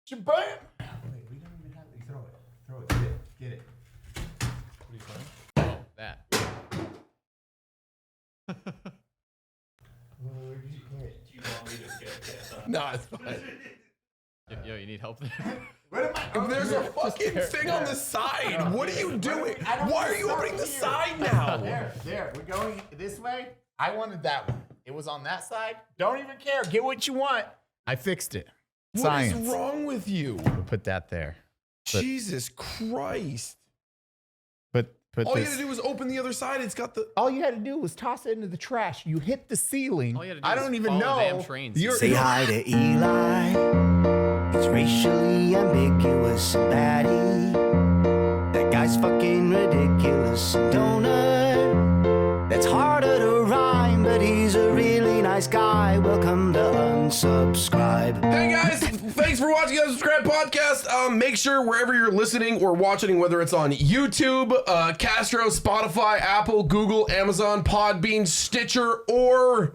Shabam! Wait, we don't even have it. Throw it. Throw it. Get it. What are you saying? Oh, that. Do you want me to get it? No, it's fine. Yo, you need help there? If there's a fucking thing on the side, what are you doing? Why are you opening the side now? There. We're going this way. I wanted that one. It was on that side. Don't even care. Get what you want. I fixed it. Science. What is wrong with you? We'll put that there. Jesus Christ. Put All you this. had to do was open the other side. It's got the... All you had to do was toss it into the trash. You hit the ceiling. All you had to do I was don't even follow know. the damn trains. Say hi to Eli. It's racially ambiguous and Baddie. That guy's fucking ridiculous. Donut. That's harder to rhyme, but he's a really nice guy. Welcome to Unsubscribe. Hey guys, thanks for watching the Unsubscribe podcast. Make sure wherever you're listening or watching, whether it's on YouTube, Castro, Spotify, Apple, Google, Amazon, Podbean, Stitcher, or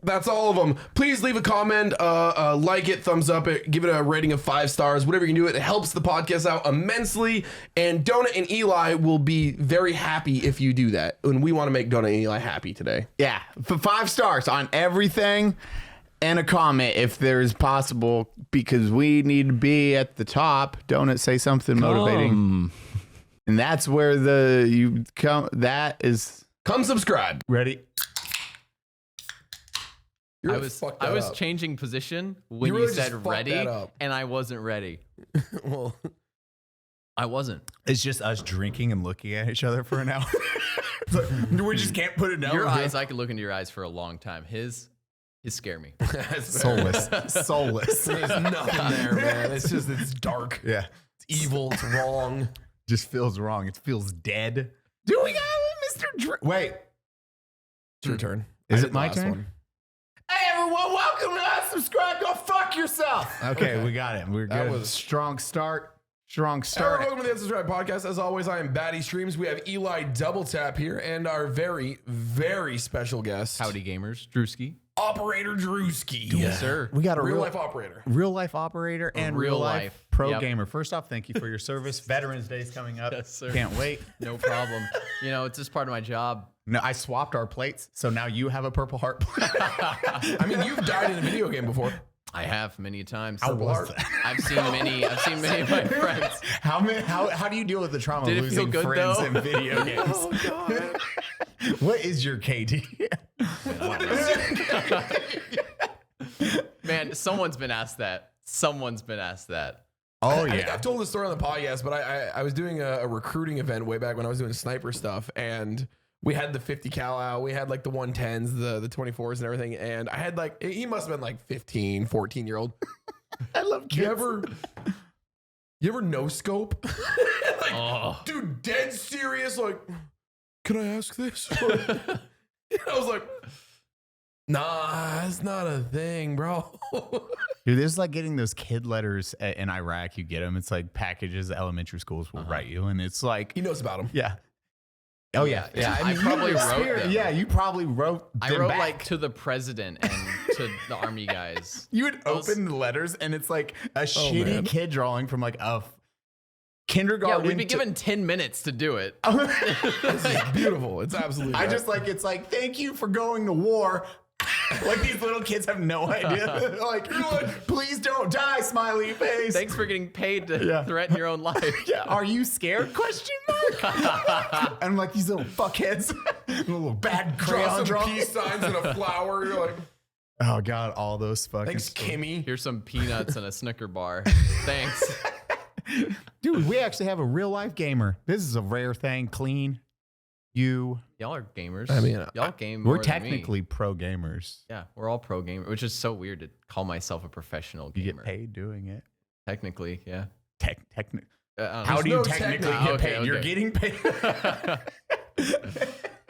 that's all of them. Please leave a comment, like it, thumbs up it, give it a rating of 5 stars, whatever you can do. It helps the podcast out immensely. And Donut and Eli will be very happy if you do that. And we want to make Donut and Eli happy today. Yeah, for 5 stars on everything and a comment if there is possible, because we need to be at the top. Donut, say something motivating. And that's where Come subscribe. Ready? You're I was changing position when You you, really said just fucked ready, that up. and I wasn't ready. Well, I wasn't. It's just us drinking and looking at each other for an hour. We just can't put it down. Your eyes, I could look into your eyes for a long time. His scare me. Soulless. Soulless. there's nothing there, man. It's dark. Yeah. It's evil. It's wrong. Just feels wrong. It feels dead. Do we got Mr. Wait. It's your turn. Is I it did the my last turn? one. Hey everyone, welcome to Unsubscribe. Go fuck yourself. Okay, we got it. We're That good. was- Strong start. Strong Hey, start. welcome to the Unsubscribe podcast. As always, I am Baddie Streams. We have Eli Double Tap here and our very, very special guest, Howdy gamers, Drewski. Operator Drewski. Yes, sir. We got a Real life operator. real life operator and real life life. pro Yep. gamer. First off, thank you for your service. Veterans Day is coming up. Yes, sir. Can't wait. No problem. You know, it's just part of my job. No, I swapped our plates, so now you have a Purple Heart plate. I mean, you've died in a video game before. I have many times. How was that? I've seen many of my friends. How do you deal with the trauma Did of it feel losing good, friends though? in video games? Oh, God. What is your KD? Man, someone's been asked that. Oh I think I've told this story on the podcast, but I was doing a recruiting event way back when I was doing sniper stuff, and we had the 50 cal out, we had like the 110s, the 24s and everything, and I had like, he must have been like 15, 14-year-old. I love kids. You ever no scope? Like, Oh. dude, dead serious, like, can I ask this? I was like, nah, it's not a thing, bro. Dude, this is like getting those kid letters in Iraq. You get them. It's like packages elementary schools will write you, and it's like, He knows about him. yeah. Oh yeah, Yeah, I mean, probably you wrote experienced- them. Yeah, you probably wrote. I them wrote back. like to the president and to the army guys. You would Those- open the letters, and it's like a shitty man. kid drawing from like a Yeah, kindergarten. we'd be given 10 minutes to do it. It's beautiful. It's absolutely I right. just like it's like thank you for going to war. Like these little kids have no idea. Like, please don't die, smiley face. Thanks for getting paid to Yeah. threaten your own life. Yeah, are you scared? Question mark. And like these little fuckheads, little bad draw crayon some drawings. peace signs and a flower. You're like, Oh god, all those fucking. thanks, Kimmy. Here's some peanuts and a Snicker bar. Thanks. Dude, we actually have a real life gamer. This is a rare thing. Clean. Y'all are gamers. I mean, y'all game. We're more than me. technically pro gamers. Yeah, we're all pro gamers, which is so weird to call myself a professional You gamer. get paid doing it. Technically, yeah. Technically. I don't know. How do you no technically technique. get Okay, paid? You're okay. getting paid.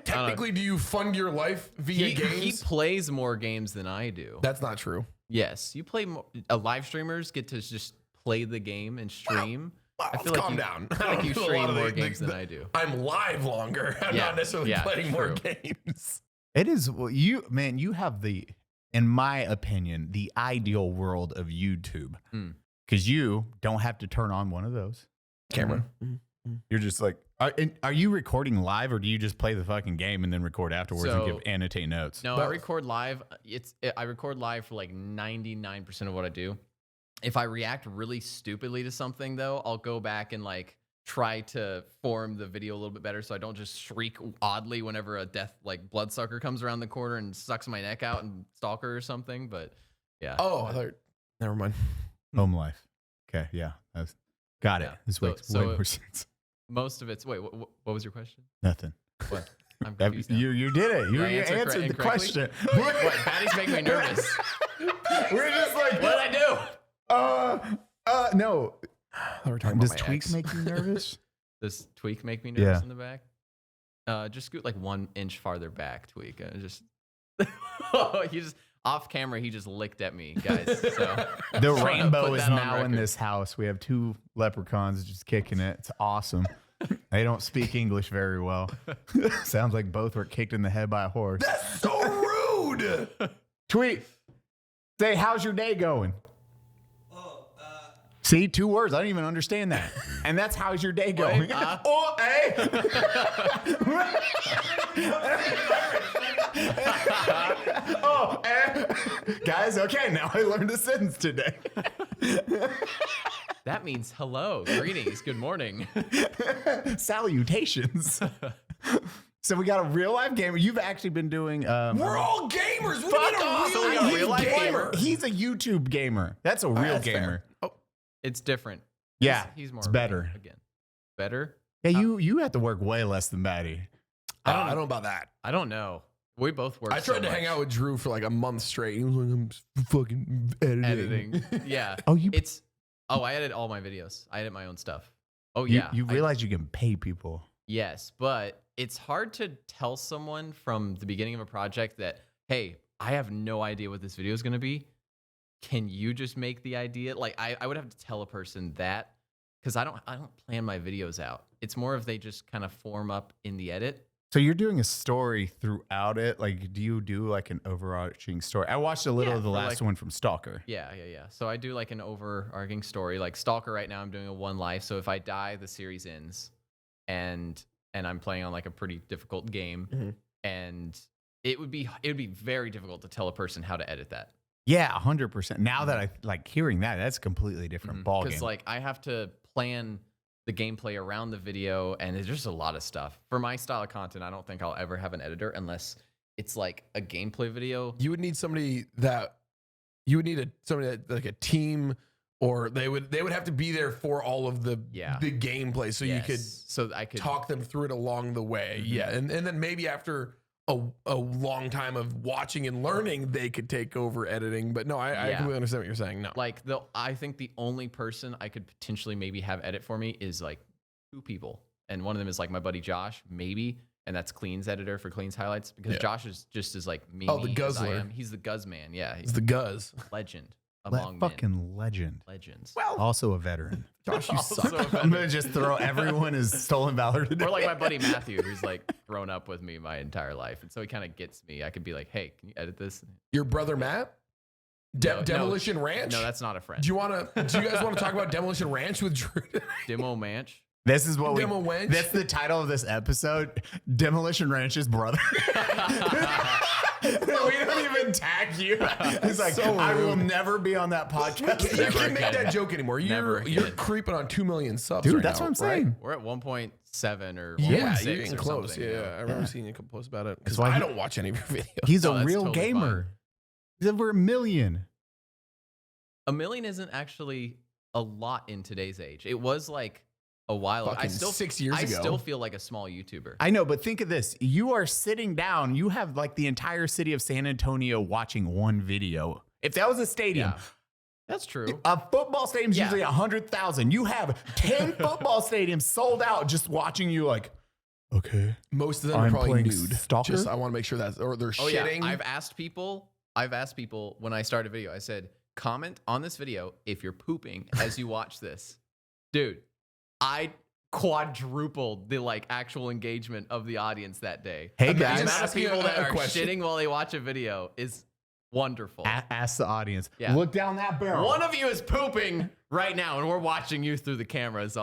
Technically, do you fund your life via he games? plays more games than I do. That's not true. Yes, you play more. Live streamers get to just play the game and stream. I feel like calm you, down. I feel like you do a lot stream of more the- games the- than I do. I'm live longer. I'm Yeah, not necessarily yeah, playing more true. games. It is well, you man, you have the in my opinion, the ideal world of YouTube. Because you don't have to turn on one of those. Camera. You're just like, are you recording live or do you just play the fucking game and then record afterwards and annotate notes? No, I record live. I record live for like 99% of what I do. If I react really stupidly to something, though, I'll go back and like try to form the video a little bit better so I don't just shriek oddly whenever a death like bloodsucker comes around the corner and sucks my neck out and stalker or something. But yeah. Oh, I thought, never mind. Home life. Okay, yeah. Got it. This makes way more sense. Most of it's... Wait, what was your question? Nothing. What? I'm confused now. You did it. You answered the question. What? Baddie's making me nervous. We're just like... What did I do? No. Does tweak ex. make you nervous? Does tweak make me nervous in the back? Just scoot like 1 inch farther back, tweak. He just off camera. He just licked at me, guys. So the rainbow is now in this house. We have 2 leprechauns just kicking it. It's awesome. They don't speak English very well. Sounds like both were kicked in the head by a horse. That's so rude. Tweet. Say, how's your day going? See, 2 words. I don't even understand that. And that's how's your day going? Guys, okay, now I learned a sentence today. That means hello, greetings, good morning. Salutations. So we got a real life gamer. You've actually been doing. We're all gamers. Fuck off. So we got a real life gamer. He's a YouTube gamer. That's a real gamer. Oh, it's different. Yeah, he's more. It's better. Again, better. Yeah, you have to work way less than Baddie. I don't know about that. I don't know. We both work. I tried to hang out with Drew for like a month straight. He was like, I'm fucking editing. Yeah. I edit all my videos. I edit my own stuff. Oh yeah. You realize you can pay people. Yes, but it's hard to tell someone from the beginning of a project that, hey, I have no idea what this video is going to be. Can you just make the idea? Like I would have to tell a person that because I don't plan my videos out. It's more if they just kind of form up in the edit. So you're doing a story throughout it. Like, do you do like an overarching story? I watched a little of the last one from Stalker. Yeah. So I do like an overarching story. Like Stalker right now, I'm doing a 1 life. So if I die, the series ends, and I'm playing on like a pretty difficult game, and it would be very difficult to tell a person how to edit that. Yeah, 100%. Now that I like hearing that, that's a completely different ballgame. Because like I have to plan the gameplay around the video, and there's just a lot of stuff. For my style of content, I don't think I'll ever have an editor unless it's like a gameplay video. You would need somebody that like a team, or they would have to be there for all of the gameplay, so I could talk them through it along the way. Yeah, and then maybe after a long time of watching and learning, they could take over editing. But no, I completely understand what you're saying. No, like I think the only person I could potentially maybe have edit for me is like 2 people, and one of them is like my buddy Josh, maybe, and that's Clean's editor for Clean's highlights, because Josh is just as like me. Oh, the guzzler. He's the Guzz man. Yeah, he's the Guzz legend. Among fucking legend. Legends. Well, also a veteran. Josh, you suck. I'm gonna just throw everyone as stolen valor today. Or like my buddy Matthew, who's like grown up with me my entire life, and so he kind of gets me. I could be like, "Hey, can you edit this?" Your brother Matt? Demolition Ranch? No, that's not a friend. Do you guys want to talk about Demolition Ranch with Drew? Demo Manch. This is what Demo Wench? That's the title of this episode. Demolition Ranch's brother. We don't even tag you. It's like, so I will never be on that podcast. You can't make that joke anymore. You're creeping on 2 million subs. Dude, right that's now, what I'm saying. Right? We're at 1.7 or 1.6 you're getting or close. something. Yeah, I remember seeing a couple posts about it. Because why I don't watch any of your videos. He's a that's real totally gamer. He's over 1 million. 1 million isn't actually a lot in today's age. It was like a while ago. 6 years ago. I still feel like a small YouTuber. I know, but think of this. You are sitting down. You have like the entire city of San Antonio watching one video. If that was a stadium. Yeah. That's true. A football stadium's usually 100,000. You have 10 football stadiums sold out just watching you like, okay. Most of them are probably nude. Stalker? I want to make sure that, or they're shitting. Yeah. I've asked people when I start a video, I said, comment on this video if you're pooping as you watch this. Dude, I quadrupled the like actual engagement of the audience that day. Hey The guys, amount of people that are question. shitting while they watch a video is Wonderful. Ask the audience. Yeah. Look down that barrel. One of you is pooping right now, and we're watching you through the camera. That's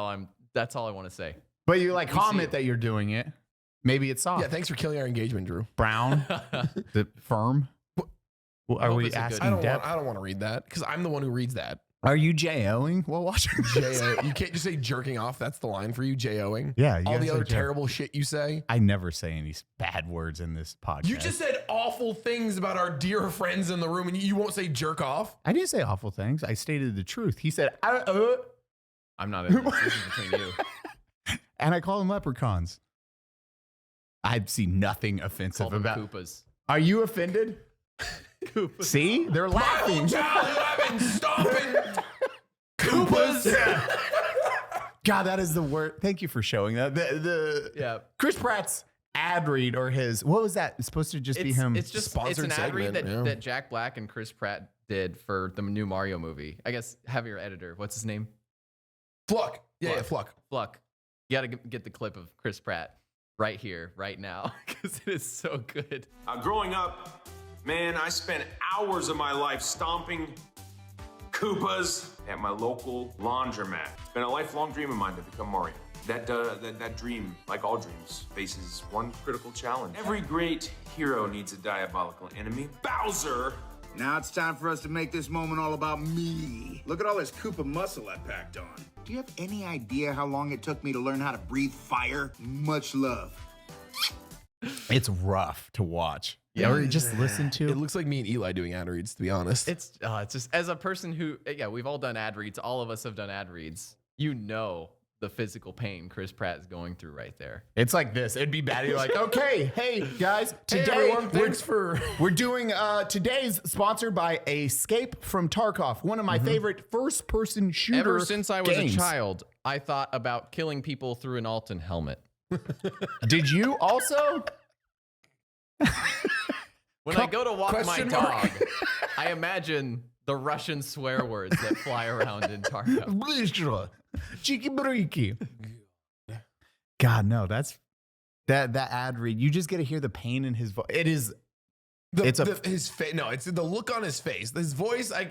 all I want to say. But you like comment that you're doing it. Maybe it's soft. Yeah, thanks for killing our engagement, Drew. Brown. The firm. Are we asking I depth? don't want to read that because I'm the one who reads that. Are you J-O-ing while watching? J-O. You can't just say jerking off. That's the line for you, J-O-ing. Yeah. You All gotta the say other J-O. terrible shit you say. I never say any bad words in this podcast. You just said awful things about our dear friends in the room, and you won't say jerk off. I didn't say awful things. I stated the truth. He said, I'm not in this. This is between you. and I call them leprechauns. I see nothing offensive Call them about. Koopas. Are you offended? Koopas. See, they're laughing. Childhood, I've been stomping Koopas. God, that is the word. Thank you for showing that. Yeah. Chris Pratt's ad read or his, what was that? It's supposed to just be him. It's just Sponsored it's an ad read segment, that, yeah. that Jack Black and Chris Pratt did for the new Mario movie. I guess have your editor. What's his name? Fluck. Yeah, Fluck. Fluck. You got to get the clip of Chris Pratt right here, right now, because it is so good. Growing up, man, I spent hours of my life stomping Koopas at my local laundromat. It's been a lifelong dream of mine to become Mario. That dream, like all dreams, faces one critical challenge. Every great hero needs a diabolical enemy. Bowser! Now it's time for us to make this moment all about me. Look at all this Koopa muscle I packed on. Do you have any idea how long it took me to learn how to breathe fire? Much love. It's rough to watch. Yeah, or just listen to. It looks like me and Eli doing ad reads, to be honest. It's just as a person who, we've all done ad reads. All of us have done ad reads. You know the physical pain Chris Pratt is going through right there. It's like this. It'd be Baddie like, okay, hey guys, today everyone, thanks for we're doing today's sponsored by Escape from Tarkov, one of my favorite first-person shooter. Ever since I was games. a child, I thought about killing people through an Alton helmet. Did you also? When I go to walk my question mark. dog, I imagine the Russian swear words that fly around in Tarkov. Cheeky breaky. God, no, that's that ad read. You just get to hear the pain in his voice. It is. His face. No, it's the look on his face. His voice. I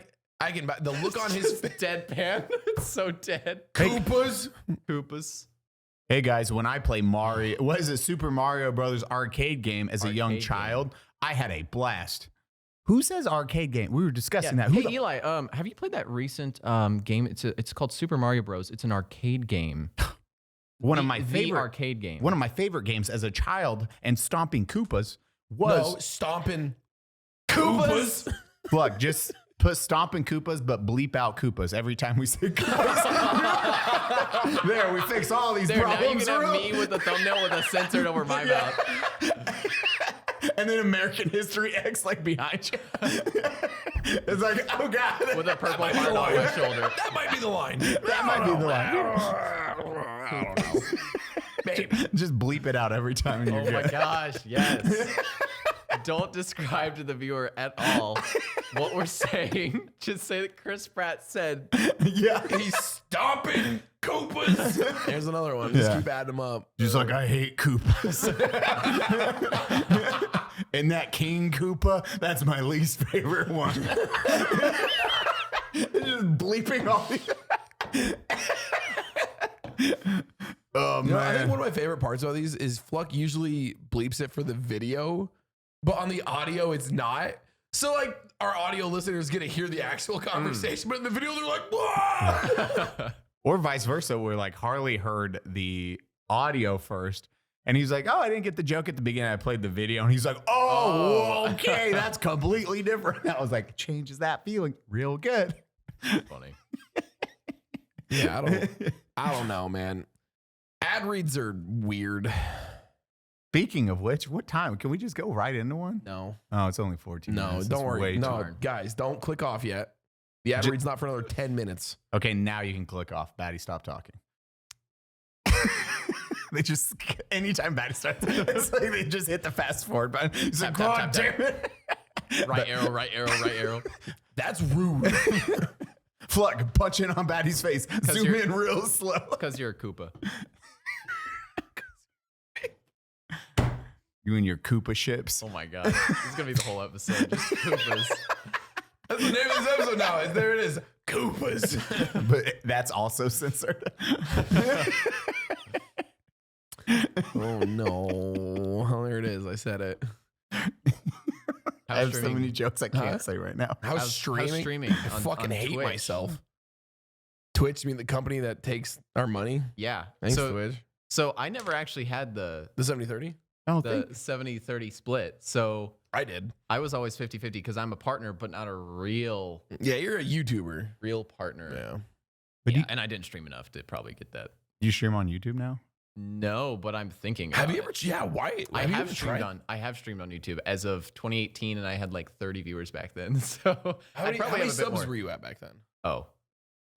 can. The look on his face. Deadpan. It's so dead. Koopas. Hey guys, when I play Mario, what is it, Super Mario Brothers arcade game as a young Arcade child, I had a blast. Who says arcade game? We were discussing that. Hey Eli, have you played that recent game? It's called Super Mario Bros. It's an arcade game. One of my The favorite arcade game. One of my favorite games as a child and stomping Koopas was stomping Koopas. Look, just put stomping Koopas, but bleep out Koopas every time we say Koopas. There, we fix all these Now you problems. can have me with the thumbnail with a censored over my mouth. And then American History X like behind you. It's like, oh God. With a purple heart on my shoulder. That might be the line. That might be the line. I don't know. Babe. Just bleep it out every time. Oh my gosh, yes. Don't describe to the viewer at all what we're saying. Just say that Chris Pratt said Yeah. He's stomping Koopas. There's another one. Just Yeah. keep adding them up. Just like, I hate Koopas. And that King Koopa, that's my least favorite one. Just bleeping all the... Oh, You know, I man. think one of my favorite parts about these is Fluck usually bleeps it for the video, but on the audio, it's not. So, like, our audio listeners get to hear the actual conversation, but in the video, they're like, "Whoa!" Or vice versa, where like Harley heard the audio first. And he's like, oh, I didn't get the joke at the beginning. I played the video. And he's like, oh, okay, that's completely different. I was like, changes that feeling real good. funny. Yeah, I don't know, man. Ad reads are weird. Speaking of which, what time? Can we just go right into one? No. Oh, it's only 14 No, minutes. don't That's worry. way too No, hard. guys, don't click off yet. The ad read's not for another 10 minutes. Okay, now you can click off. Baddie, stop talking. They just, anytime Baddie starts, it's like they just hit the fast forward button. He's like, Tap, God tap, damn it. Right arrow, right arrow, right arrow. That's rude. Fluck, punch in on Baddie's face. Zoom you're- in real slow. Because you're a Koopa. You and your Koopa ships. Oh my god, this is gonna be the whole episode. Just Koopas. That's the name of this episode now. There it is. Koopas. But that's also censored. Oh no. Oh, there it is. I said it. I have so many jokes I can't say right now. How's streaming? I fucking hate Twitch. myself. Twitch, you mean the company that takes our money? Yeah. Thanks, so, Twitch. so I never actually had the 70-30? the 70-30 split. So I did. I was always 50-50 because I'm a partner, but not a real Yeah, you're a YouTuber. partner. Yeah. But Yeah, and I didn't stream enough to probably get that. You stream on YouTube now? No, but I'm thinking. Have about you ever? it. Yeah. Why? I you have ever streamed tried? on. I have streamed on YouTube as of 2018, and I had like 30 viewers back then. So How I'd many probably have a bit subs more. were you at back then? Oh,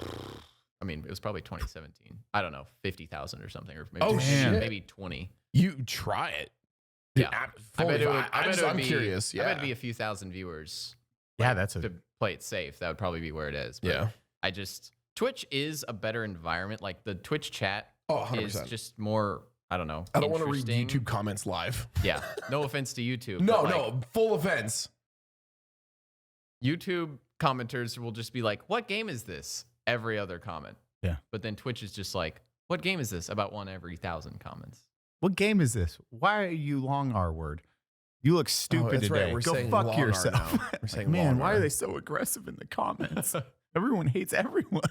I mean, it was probably 2017. I don't know, 50,000 or something, or maybe Oh, shit. maybe 20. You try it. Yeah, I bet it would. I'm curious. Yeah. I bet it'd be a few thousand viewers. Yeah, that's To play it safe, that would probably be where it is. But Yeah. I just Twitch is a better environment. Like the Twitch chat Oh, is 100%. just more. I don't know. I don't want to read interesting. YouTube comments live. Yeah, no offense to YouTube. No, but, like, no, full offense. YouTube commenters will just be like, "What game is this?" Every other comment. Yeah. But then Twitch is just like, "What game is this?" About one every 1,000 comments. What game is this? Why are you long R word? You look stupid that's right. today. We're Go saying fuck long R yourself. now. We're Like, saying man, long why R. are they so aggressive in the comments? Everyone hates everyone.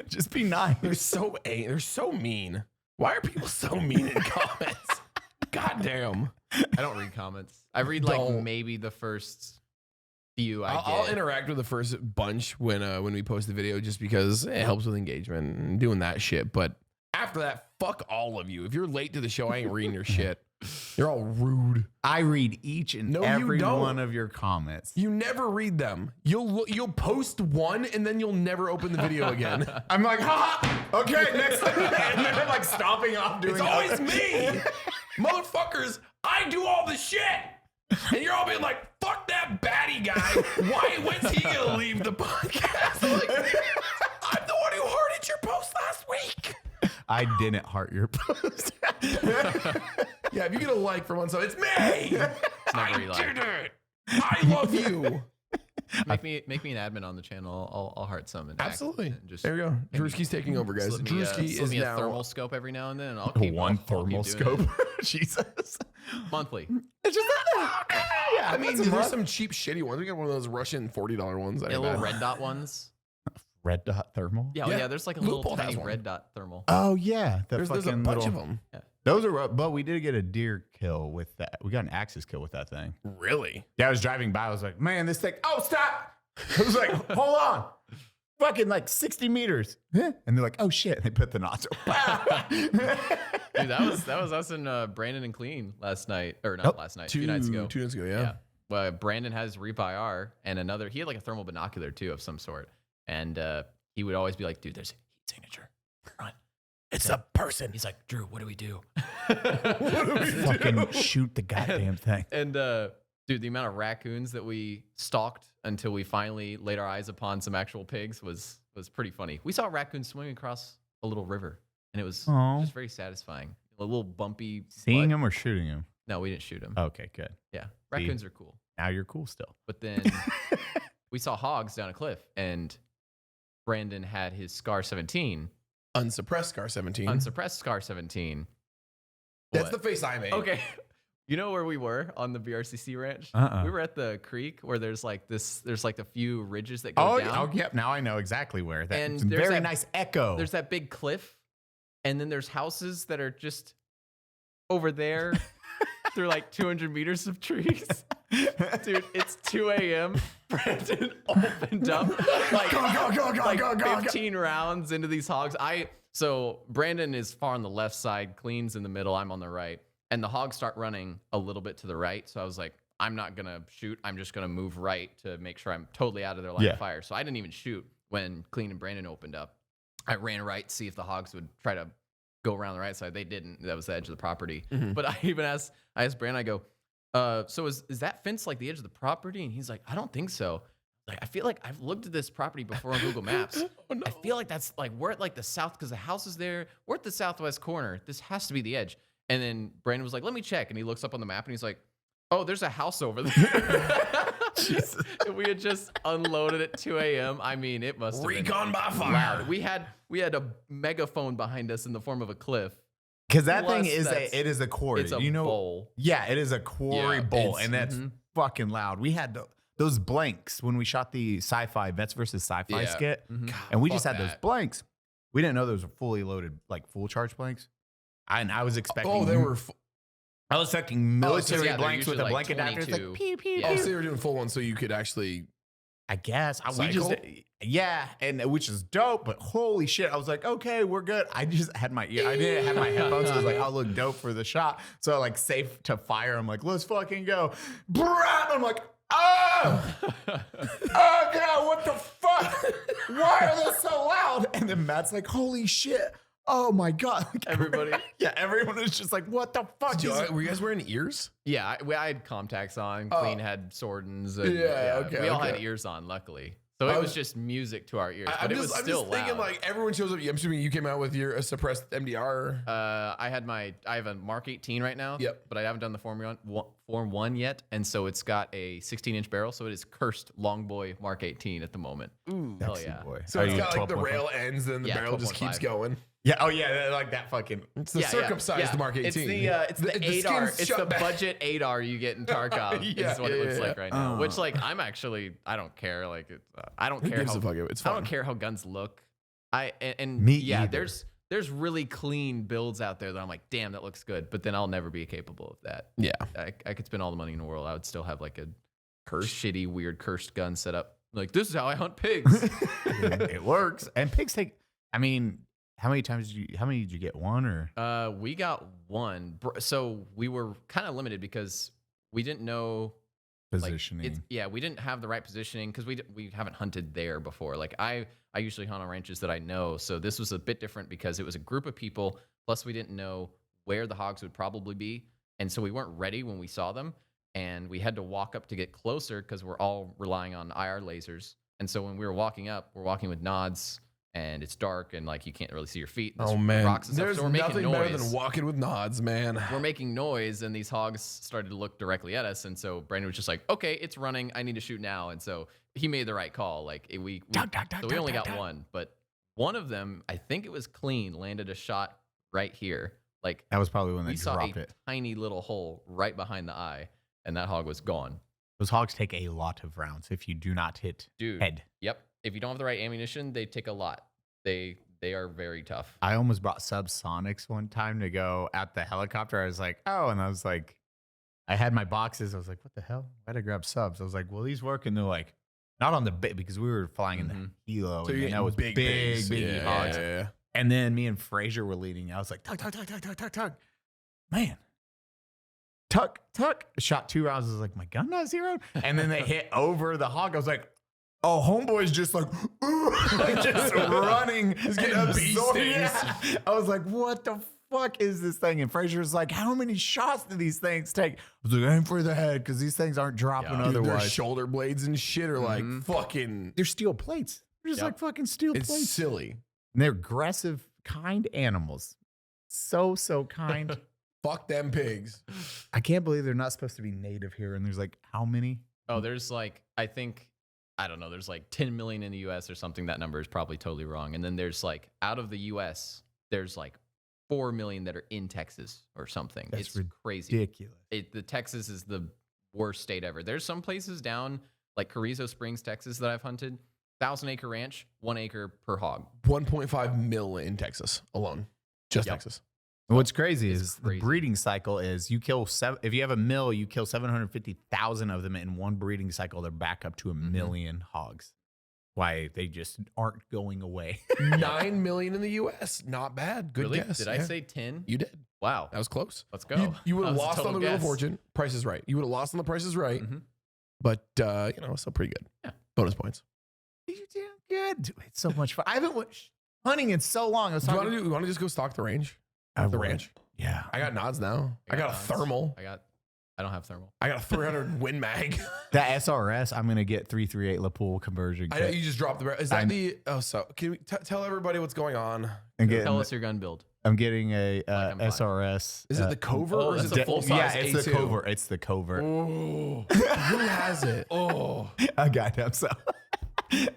Just be nice. They're so mean. Why are people so mean in comments? God damn. I don't read comments. I read like Don't. maybe the first few I I'll get. interact with the first bunch when we post the video just because it helps with engagement and doing that shit. But after that, fuck all of you. If you're late to the show, I ain't reading your shit. You're all rude. I read each and No, you every don't. one of your comments. You never read them. You'll post one and then you'll never open the video again. I'm like, ha! Okay, next. And then I'm like stopping off doing It's always me. Motherfuckers, I do all the shit. And you're all being like, fuck that Baddie guy. When's he gonna leave the podcast? I'm like, I'm the one who hearted your post last week. I didn't heart your post. Yeah, if you get a like from Unsub, it's me. never you I like. did it. I love you. Make me an admin on the channel. I'll heart some and Absolutely. and just There we go. Drewski's taking over, guys. slip me, Drewski slip is me a now thermal scope every now and then. And I'll keep One I'll keep thermal doing scope. it. Jesus. monthly. It's just yeah. I mean, there's some cheap, shitty ones. We got one of those Russian $40 ones. Yeah, little red dot ones. red dot thermal. Yeah, Yeah. there's like a Loophole little has tiny one. red dot thermal. Oh yeah, the There's a fucking bunch little, of them. Those are rough, but we did get a deer kill with that. We got an axis kill with that thing. Really? Yeah, I was driving by. I was like, man, this thing. Oh, stop! I was like, hold on. Fucking like 60 meters. And they're like, oh shit. And they put the nozzle. Dude, that was us and Brandon and Clean last night, or not last night, 2 nights ago. 2 nights ago, yeah. Yeah. Well, Brandon has Reap IR and another. He had like a thermal binocular too of some sort, and he would always be like, "Dude, there's a heat signature. Run." It's a person. He's like, "Drew, what do we do?" Fucking shoot the goddamn thing. And dude, the amount of raccoons that we stalked until we finally laid our eyes upon some actual pigs was pretty funny. We saw raccoons swimming across a little river, and it was Aw. just very satisfying. A little bumpy. Seeing butt. him or shooting him? No, we didn't shoot him. Okay, good. Yeah, raccoons are cool. Now you're cool still. But then we saw hogs down a cliff, and Brandon had his Scar 17, Unsuppressed Scar 17. unsuppressed Scar 17. That's What? the face I made. Okay. You know where we were on the BRCC ranch? Uh-uh. We were at the creek where there's like a few ridges that go Oh, down. yeah. Oh, yep. Now I know exactly where. That, And it's there's very that- nice echo. There's that big cliff, and then there's houses that are just over there through like 200 meters of trees. Dude, it's 2 a.m. Brandon opened up like, like 15 rounds into these hogs. So Brandon is far on the left side, Clean's in the middle, I'm on the right. And the hogs start running a little bit to the right. So I was like, I'm not going to shoot. I'm just going to move right to make sure I'm totally out of their line of fire. So I didn't even shoot when Clean and Brandon opened up. I ran right to see if the hogs would try to go around the right side. They didn't. That was the edge of the property. But I asked Brandon, I go, so is that fence like the edge of the property? And he's like, I don't think so. Like, I feel like I've looked at this property before on Google Maps. I feel like that's like, we're at like the south, because the house is there. We're at the southwest corner. This has to be the edge. And then Brandon was like, let me check. And he looks up on the map and he's like, oh, there's a house over there. And we had just unloaded at 2 a.m. I mean, it must have Recon been by fire. loud. We had a megaphone behind us in the form of a cliff. Because that Plus, thing is it is a quarry. It's a you know, bowl. Yeah, it is a quarry bowl, it's- and that's fucking loud. We had those blanks when we shot the sci-fi Vets versus Sci-Fi Yeah. skit, Mhm. and we just fuck had those that. blanks. We didn't know those were fully loaded, like full charge blanks. And I was expecting. Oh, they were. I was expecting military yeah, they're blanks with a usually like blank adapter. It's like 22. pew pew Yeah. Oh, pew. so they were doing full ones so you could actually. I guess we Cycle? just and which is dope, but holy shit, I was like, okay, we're good. I just had my ear, I didn't have my headphones, so I was like, I'll look dope for the shot. So like safe to fire. I'm like, let's fucking go. Brap! I'm like, oh god, what the fuck? Why are they so loud? And then Matt's like, holy shit. Oh my god. Like, Everybody. yeah, everyone was just like, what the fuck is Were you guys wearing ears? Yeah, I had contacts on. Clean had Swordens. And, Yeah, okay, We all had okay. ears on, luckily. So it was just music to our ears, but it was still I'm just thinking loud. like everyone shows up. I'm assuming you came out with your suppressed MDR. I have a Mark 18 right now. Yep. But I haven't done the Form 1 yet, and so it's got a 16-inch barrel, so it is cursed Longboy Mark 18 at the moment. Ooh, hell yeah! boy. So Are it's you got like the 12.5? rail ends, and the Yeah, barrel just 12.5. keeps going. Yeah, oh yeah, like that fucking It's the circumcised Mark 18. It's the 8R. skin's It's shut the back. budget 8R you get in Tarkov. Yeah, is what it yeah, looks yeah. like right now. Which like I don't care. Like I don't care gives how a fuck? It's I fun. don't care how guns look. And Me yeah, either. there's really clean builds out there that I'm like, damn, that looks good. But then I'll never be capable of that. Yeah. I could spend all the money in the world. I would still have like a shitty, weird, cursed gun set up. Like, this is how I hunt pigs. it works. And pigs take. I mean, how many did you get? One or? We got one. So we were kind of limited because we didn't know Positioning. we didn't have the right positioning because we haven't hunted there before. Like I usually hunt on ranches that I know. So this was a bit different because it was a group of people. Plus we didn't know where the hogs would probably be. And so we weren't ready when we saw them. And we had to walk up to get closer because we're all relying on IR lasers. And so when we were walking up, we're walking with nods and it's dark and like you can't really see your feet. And Oh man, rocks and stuff. there's So we're making nothing noise. better than walking with nods, man. We're making noise and these hogs started to look directly at us. And so Brandon was just like, okay, it's running. I need to shoot now. And so he made the right call. Like so we only got one, but one of them, I think it was clean, landed a shot right here. Like That was probably when they we saw dropped a it. tiny little hole right behind the eye and that hog was gone. Those hogs take a lot of rounds if you do not hit Dude. head. Yep. If you don't have the right ammunition, they take a lot. They are very tough. I almost brought subsonics one time to go at the helicopter. I was like, oh, and I was like, I had my boxes. I was like, what the hell? Why'd I grab subs? I was like, well, these work. And they're like, not on the big because we were flying in the helo. So and you're that was getting big pigs. hogs. Yeah. And then me and Frazier were leading. I was like, tug. Man. Tuck. Shot 2 rounds. I was like, my gun not zeroed. And then they hit over the hog. I was like, oh, homeboy's just like, like just running. He's getting bee stings. Yeah. I was like, what the fuck is this thing? And Frazier's like, how many shots do these things take? I was like, aim for the head because these things aren't dropping Dude, their otherwise. shoulder blades and shit are like fucking. They're steel plates. They're just like fucking steel It's plates. silly. And they're aggressive, kind animals. So kind. Fuck them pigs. I can't believe they're not supposed to be native here. And there's like, how many? Oh, there's like, I don't know, there's like 10 million in the US or something. That number is probably totally wrong. And then there's like, out of the US, there's like 4 million that are in Texas or something. That's it's crazy. Ridiculous. The Texas is the worst state ever. There's some places down like Carrizo Springs, Texas that I've hunted. 1,000-acre ranch, 1 acre per hog. 1.5 mil in Texas alone. Just Texas. What's crazy It's is crazy. the breeding cycle is you kill if you have a mill, you kill 750,000 of them in one breeding cycle. They're back up to a million hogs. Why they just aren't going away. 9 million in the US. Not bad. Good Really? guess. Did I say 10? You did. Wow. That was close. Let's go. You would That have was a lost total on the Wheel of guess. Fortune. Price is Right. You would have lost on the Price is Right. Mhm. But, still pretty good. Yeah. Bonus points. You're doing good. Dude, it's so much fun. I haven't watched hunting in so long. I was Do you talking want to just go stock the range? I The would. ranch? Yeah. I got nods now. I got a nods. thermal. I don't have thermal. I got a 300 Win Mag. That SRS, I'm going to get 338 LaPool conversion. I know kit you just dropped the. Is that the? Oh, so can we tell everybody what's going on? and get Tell us your gun build. I'm getting a I'm fine. SRS. Is it the covert or is it the full size? Yeah, it's the A2? covert. It's the covert. Oh, who has it? Oh, I got him. So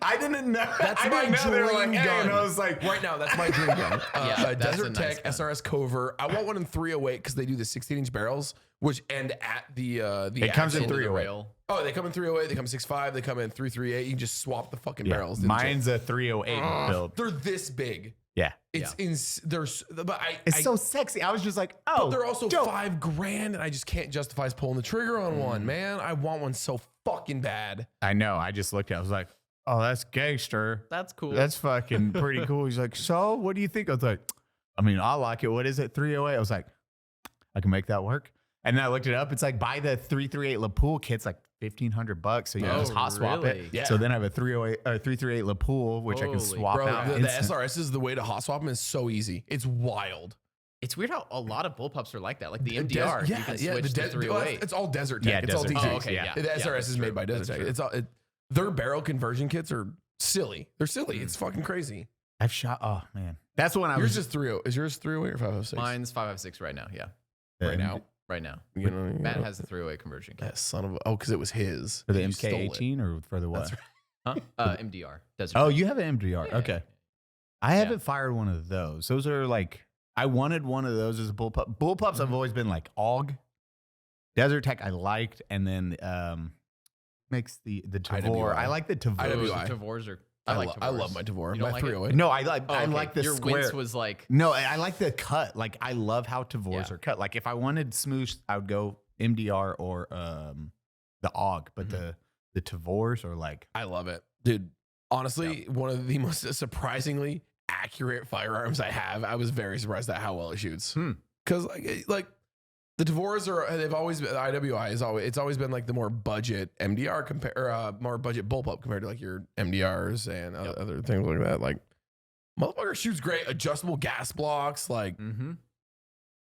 I didn't know. that's I my didn't know they were dream like, hey, gun. and I was like, right now, that's my dream gun. Yeah, A that's a Desert nice Tech gun. SRS Covert. I want one in 308 because they do the 16-inch barrels, which end at the. It comes in axle. 308. Rail. Oh, they come in 308. They come 6.5. They come in 338. You can just swap the fucking barrels. didn't you? mine's a 308 build. They're this big. Yeah. It's but It's so sexy. I was just like, oh, but they're also dope. $5,000, and I just can't justify pulling the trigger on one, man. I want one so fucking bad. I know. I just looked at it. I was like, oh, that's gangster. That's cool. That's fucking pretty cool. He's like, so what do you think? I was like, I mean, I like it. What is it? 308? I was like, I can make that work. And then I looked it up. It's like buy the 338 LaPool kit's like $1,500. So you can just hot swap really? it. Yeah. So then I have a 308 or 338 LaPool, which I can Holy swap Bro, out. the instant. SRS is the way to hot swap them. Is so easy. It's wild. It's weird how a lot of bullpups are like that. Like the Des- MDR, you can switch to well, 308. it's all Desert Tech. Yeah, it's all Desert DT. Tech. Oh, okay, yeah. The SRS that's is made true. by Desert That's Tech. true. It's all their barrel conversion kits are silly. They're silly. It's fucking crazy. I've shot. Oh, man. That's when I Yours was is 308. Is yours 308 or 506? Mine's 556 right now. Yeah, right now. right now. You know, Matt has the 308 conversion kit. that son of a, oh, because it was his. for the You stole it. MK18 or for the what? That's Huh? MDR. Desert Oh, Tech. you have an MDR. Yeah. Okay. I haven't fired one of those. Those are like, I wanted one of those as a bullpup. Bullpups have always been like AUG. Desert Tech I liked, and then makes the Tavor. IWI. I like the Tavor. IWI. Tavors are. I, like I love Tavors. my Tavor. You don't My like it? 308. No, I Oh, okay. like the Your square. wince was like. No, I like the cut. Like I love how Tavors Yeah. are cut. Like if I wanted smoosh, I would go MDR or the AUG, but the Tavors are like I love it, dude. Honestly, one of the most surprisingly accurate firearms I have. I was very surprised at how well it shoots. Because like the Tavors are, they've always been, the IWI is always, it's always been like the more budget MDR more budget bullpup compared to like your MDRs and other things like that. Like motherfucker shoots great, adjustable gas blocks, like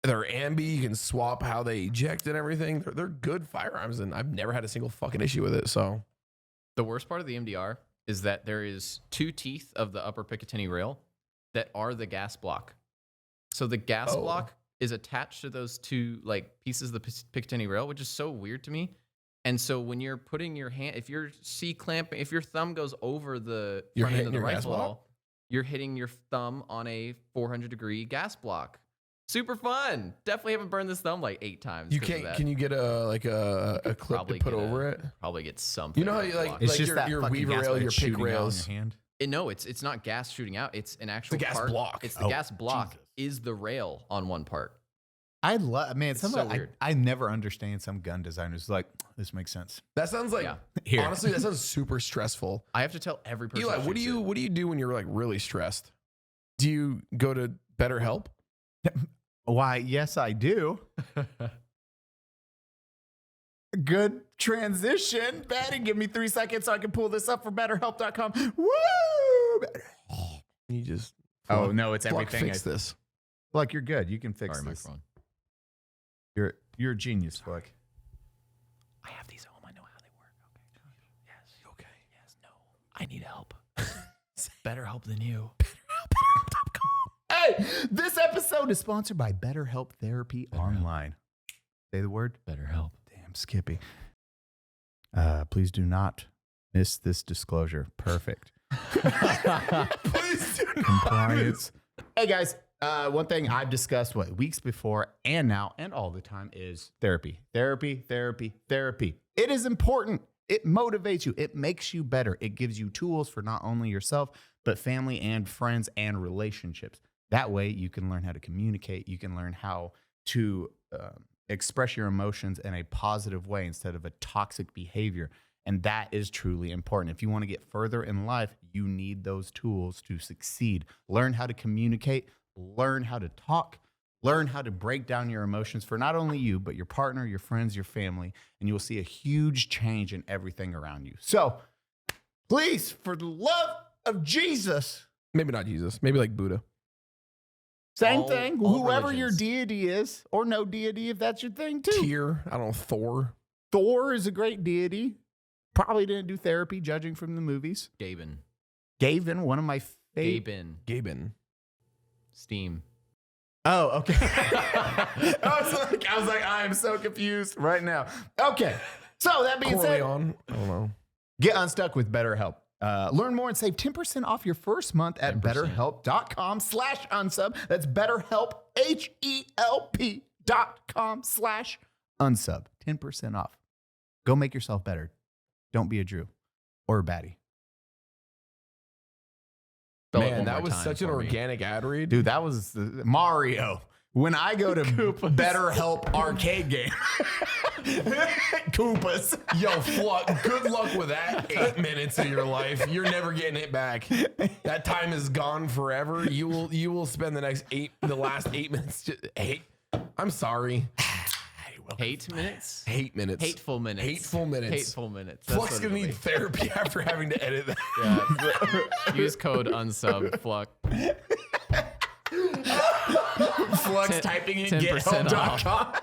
they're ambi, you can swap how they eject and everything. They're good firearms, and I've never had a single fucking issue with it. So The worst part of the MDR is that there is two teeth of the upper Picatinny rail that are the gas block. So the gas block is attached to those two like pieces of the Picatinny rail, which is so weird to me. And so when you're putting your hand, if you're C-clamping, if your thumb goes over the You're front end hitting of the your gas rifle, block? you're hitting your thumb on a 400-degree gas block. Super fun. Definitely haven't burned this thumb like 8 times. you 'cause of can't. that. Can you get a clip to probably put get over it? Probably get something. You know how on you the like block. it's like just that your fucking weaver gas rail, blade your shooting pick out in rails. your hand. No, it's not gas shooting out. It's an actual gas part. block. It's the Oh, gas block Jesus. is the rail on one part. I love, man. It's Some so of, weird. I never understand some gun designers like this makes sense. That sounds like Yeah. Here. honestly, that sounds super stressful. I have to tell every person. Eli, that what do shoots you it. what do you do when you're like really stressed? Do you go to BetterHelp? Why? Yes, I do. Good transition. Baddie, give me 3 seconds so I can pull this up for BetterHelp.com. Woo! You just Oh no, it's Fluck, everything. fix this. Fluck, you're good. You can fix Sorry, this. microphone. You're a genius, Fluck. I have these at home. I know how they work. Okay. Yes. Okay. Yes. No. I need help. Better help than you. Hey, this episode is sponsored by BetterHelp Therapy Online. Say the word. Better help. Damn, Skippy. Please do not miss this disclosure. Perfect. Please do not. Compliance. Hey guys, one thing I've discussed weeks before and now and all the time is therapy. Therapy. It is important. It motivates you. It makes you better. It gives you tools for not only yourself, but family and friends and relationships. That way you can learn how to communicate. You can learn how to express your emotions in a positive way instead of a toxic behavior. And that is truly important. If you want to get further in life, you need those tools to succeed. Learn how to communicate, learn how to talk, learn how to break down your emotions for not only you, but your partner, your friends, your family, and you'll see a huge change in everything around you. So please, for the love of Jesus, Maybe not Jesus. Maybe like Buddha. same All- thing, all whoever your religions. deity is, or no deity if that's your thing too. Tyr. I don't know. Thor. Thor is a great deity. Probably didn't do therapy, judging from the movies. Gaben. Gavin, one of my favorite. Gaben. Gaben. Steam. Oh, okay. I was like, I am so confused right now. Okay. So that being said, Corleone. I don't know. get unstuck with BetterHelp. Learn more and save 10% off your first month at betterhelp.com/unsub. That's BetterHelp, HELP.com/unsub. 10% off. Go make yourself better. Don't be a Drew or a Baddie. Spell it Man, one that more was time such an for me. organic ad read. Dude, that was Mario. When I go to BetterHelp arcade game, Koopas. Yo, Fluck, good luck with that 8 minutes of your life. You're never getting it back. That time is gone forever. You will spend the last 8 minutes hate. I'm sorry. Hate minutes? Hate minutes. Hateful minutes. Hateful minutes. Hateful minutes. That's Fluck's what gonna it'll need be. therapy after having to edit that. Yeah. Use code unsub Fluck. Flux typing in 10% off. GitHub.com.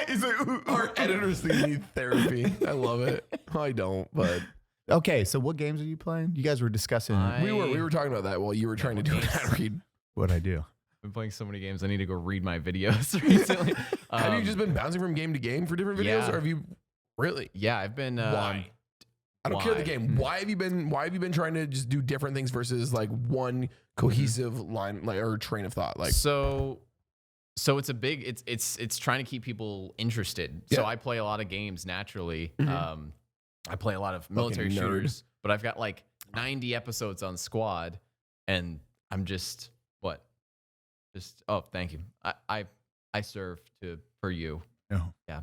He's like, ooh. Our editors think need therapy. I love it. I don't, but Okay, so what games are you playing? You guys were discussing we were talking about that while you were trying to do an ad read. what I do. I've been playing so many games. I need to go read my videos recently. Have you just been bouncing from game to game for different videos, yeah. or have you really? Yeah, I've been. Why? I don't care the why? game. Why have you been trying to just do different things versus like one cohesive line or train of thought? Like So it's a big. It's trying to keep people interested. So Yeah. I play a lot of games naturally. I play a lot of military nerd. shooters, but I've got like 90 episodes on Squad, and I'm just what? Just thank you. I serve for you. No. Yeah.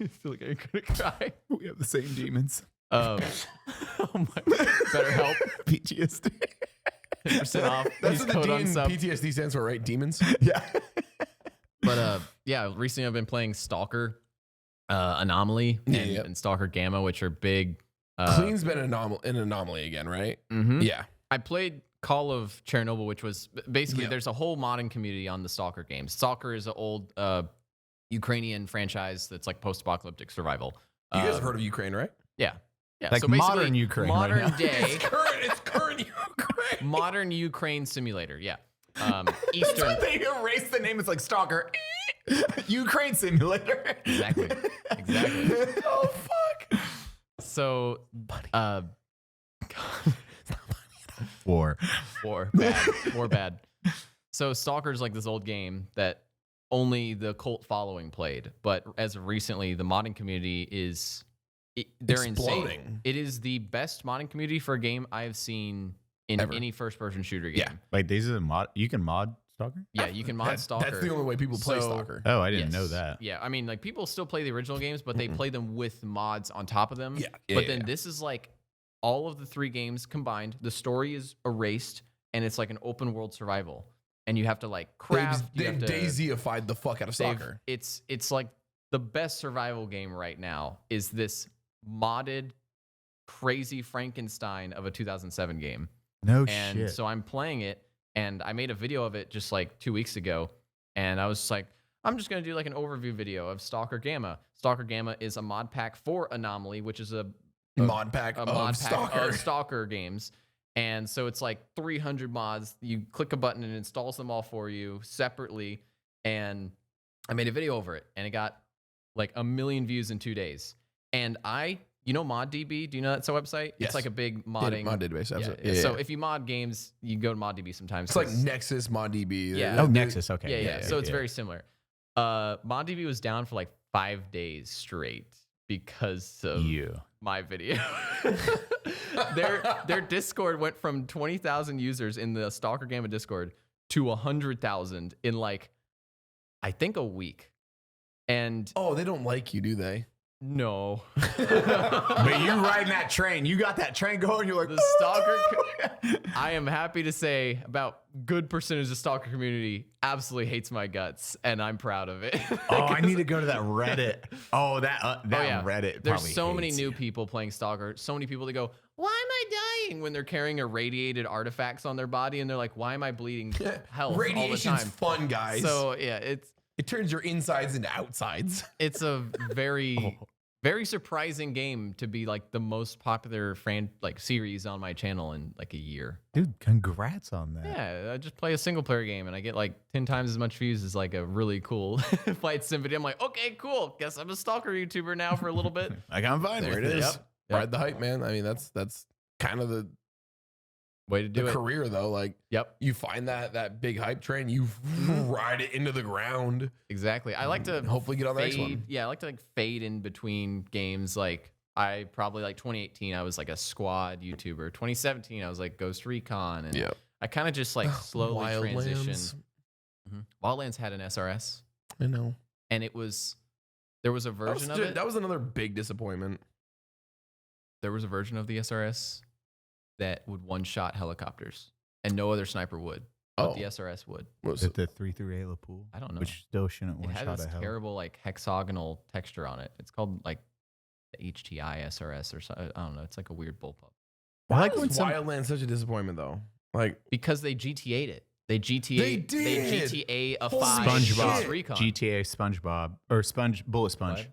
I feel like I'm gonna cry. We have the same demons. Oh my! BetterHelp. PTSD. 10% off. that's Use what the code D in unsub. PTSD stands for, right? Demons. Yeah. But yeah, recently I've been playing Stalker, Anomaly, and Stalker Gamma, which are big. Clean's been an anomaly again, right? Mhm. Yeah. I played Call of Chernobyl, which was basically there's a whole modding community on the Stalker games. Stalker is an old Ukrainian franchise that's like post-apocalyptic survival. You guys have heard of Ukraine, right? Yeah. Yeah. Like so basically, modern Ukraine right Modern now. day. It's current Ukraine. Modern Ukraine simulator. Yeah. That's Eastern. what they erased the name. It's like Stalker. Ukraine Simulator. Exactly. Oh, fuck. So, War. War bad. So Stalker's like this old game that only the cult following played, but as of recently, the modding community they're Exploding. insane. It is the best modding community for a game I have seen in Ever. any first-person shooter game. Yeah. Wait, these are the mod. You can mod Stalker? Yeah, you can mod Stalker. That's the only way people play So- Stalker. Oh, I didn't Yes. know that. Yeah, I mean, like people still play the original games, but they play them with mods on top of them. Yeah, But then this is like all of the three games combined. The story is erased, and it's like an open world survival, and you have to like craft. you They've have to Daisyified the fuck out of they've- Stalker. It's like the best survival game right now is this modded, crazy Frankenstein of a 2007 game. No And shit. so I'm playing it, and I made a video of it just like 2 weeks ago, and I was just like, I'm just gonna do like an overview video of Stalker Gamma. Stalker Gamma is a mod pack for Anomaly, which is a Mod pack mod of pack Stalker. of Stalker games. And so it's like 300 mods. You click a button and it installs them all for you separately. And I made a video over it, and it got like 1 million views in 2 days. And you know ModDB? Do you know that's a website? Yes. It's like a big modding Mod database. yeah. Absolutely. So if you mod games, you can go to ModDB sometimes. it's like 'cause- Nexus, ModDB. Yeah. Oh, Nexus. Okay. yeah. So it's very similar. ModDB was down for like 5 days straight because of you. my video. their Discord went from 20,000 users in the Stalker Gamma Discord to 100,000 in like, I think a week. And Oh, they don't like you, do they? no, But you riding that train. You got that train going. You're like, the Stalker. I am happy to say about good percentage of Stalker community absolutely hates my guts, and I'm proud of it. oh, I need to go to that Reddit. Oh, that yeah. Reddit. There's probably so many hates new you. people playing Stalker. So many people that go, "Why am I dying?" when they're carrying irradiated artifacts on their body, and they're like, "Why am I bleeding health all the Radiation's time?" fun, guys. So yeah, it turns your insides into outsides. it's a very very surprising game to be like the most popular series on my channel in like a year. Dude, congrats on that. Yeah, I just play a single player game and I get like 10 times as much views as like a really cool flight sim video. I'm like, okay, cool. Guess I'm a stalker YouTuber now for a little bit. Like, I'm fine There with it is. Yep. Ride the hype, man. I mean, that's kind of the Way to do it. career though. Like, Yep. you find that big hype train, you ride it into the ground. Exactly. I like to Hopefully get on the next fade. one. Yeah, I like to like fade in between games. Like I probably like 2018, I was like a squad YouTuber. 2017, I was like Ghost Recon, and Yeah. I kind of just like slowly transition. Wildlands. Wildlands had an SRS, I know. and there was a version of it. That was another big disappointment. There was a version of the SRS that would one-shot helicopters, and no other sniper would. But the SRS would. Was Is it the 3-3 Ayla pool? I don't know. Which still shouldn't It one had shot this a hell. terrible like hexagonal texture on it. It's called like the HTI SRS or something. I don't know. It's like a weird bullpup. I like Why when was Wildlands such a disappointment though? Like, Because they GTA'd it. They GTA. They did. They GTA a Holy 5 shit. Ghost Recon. GTA SpongeBob or Bullet Sponge. What?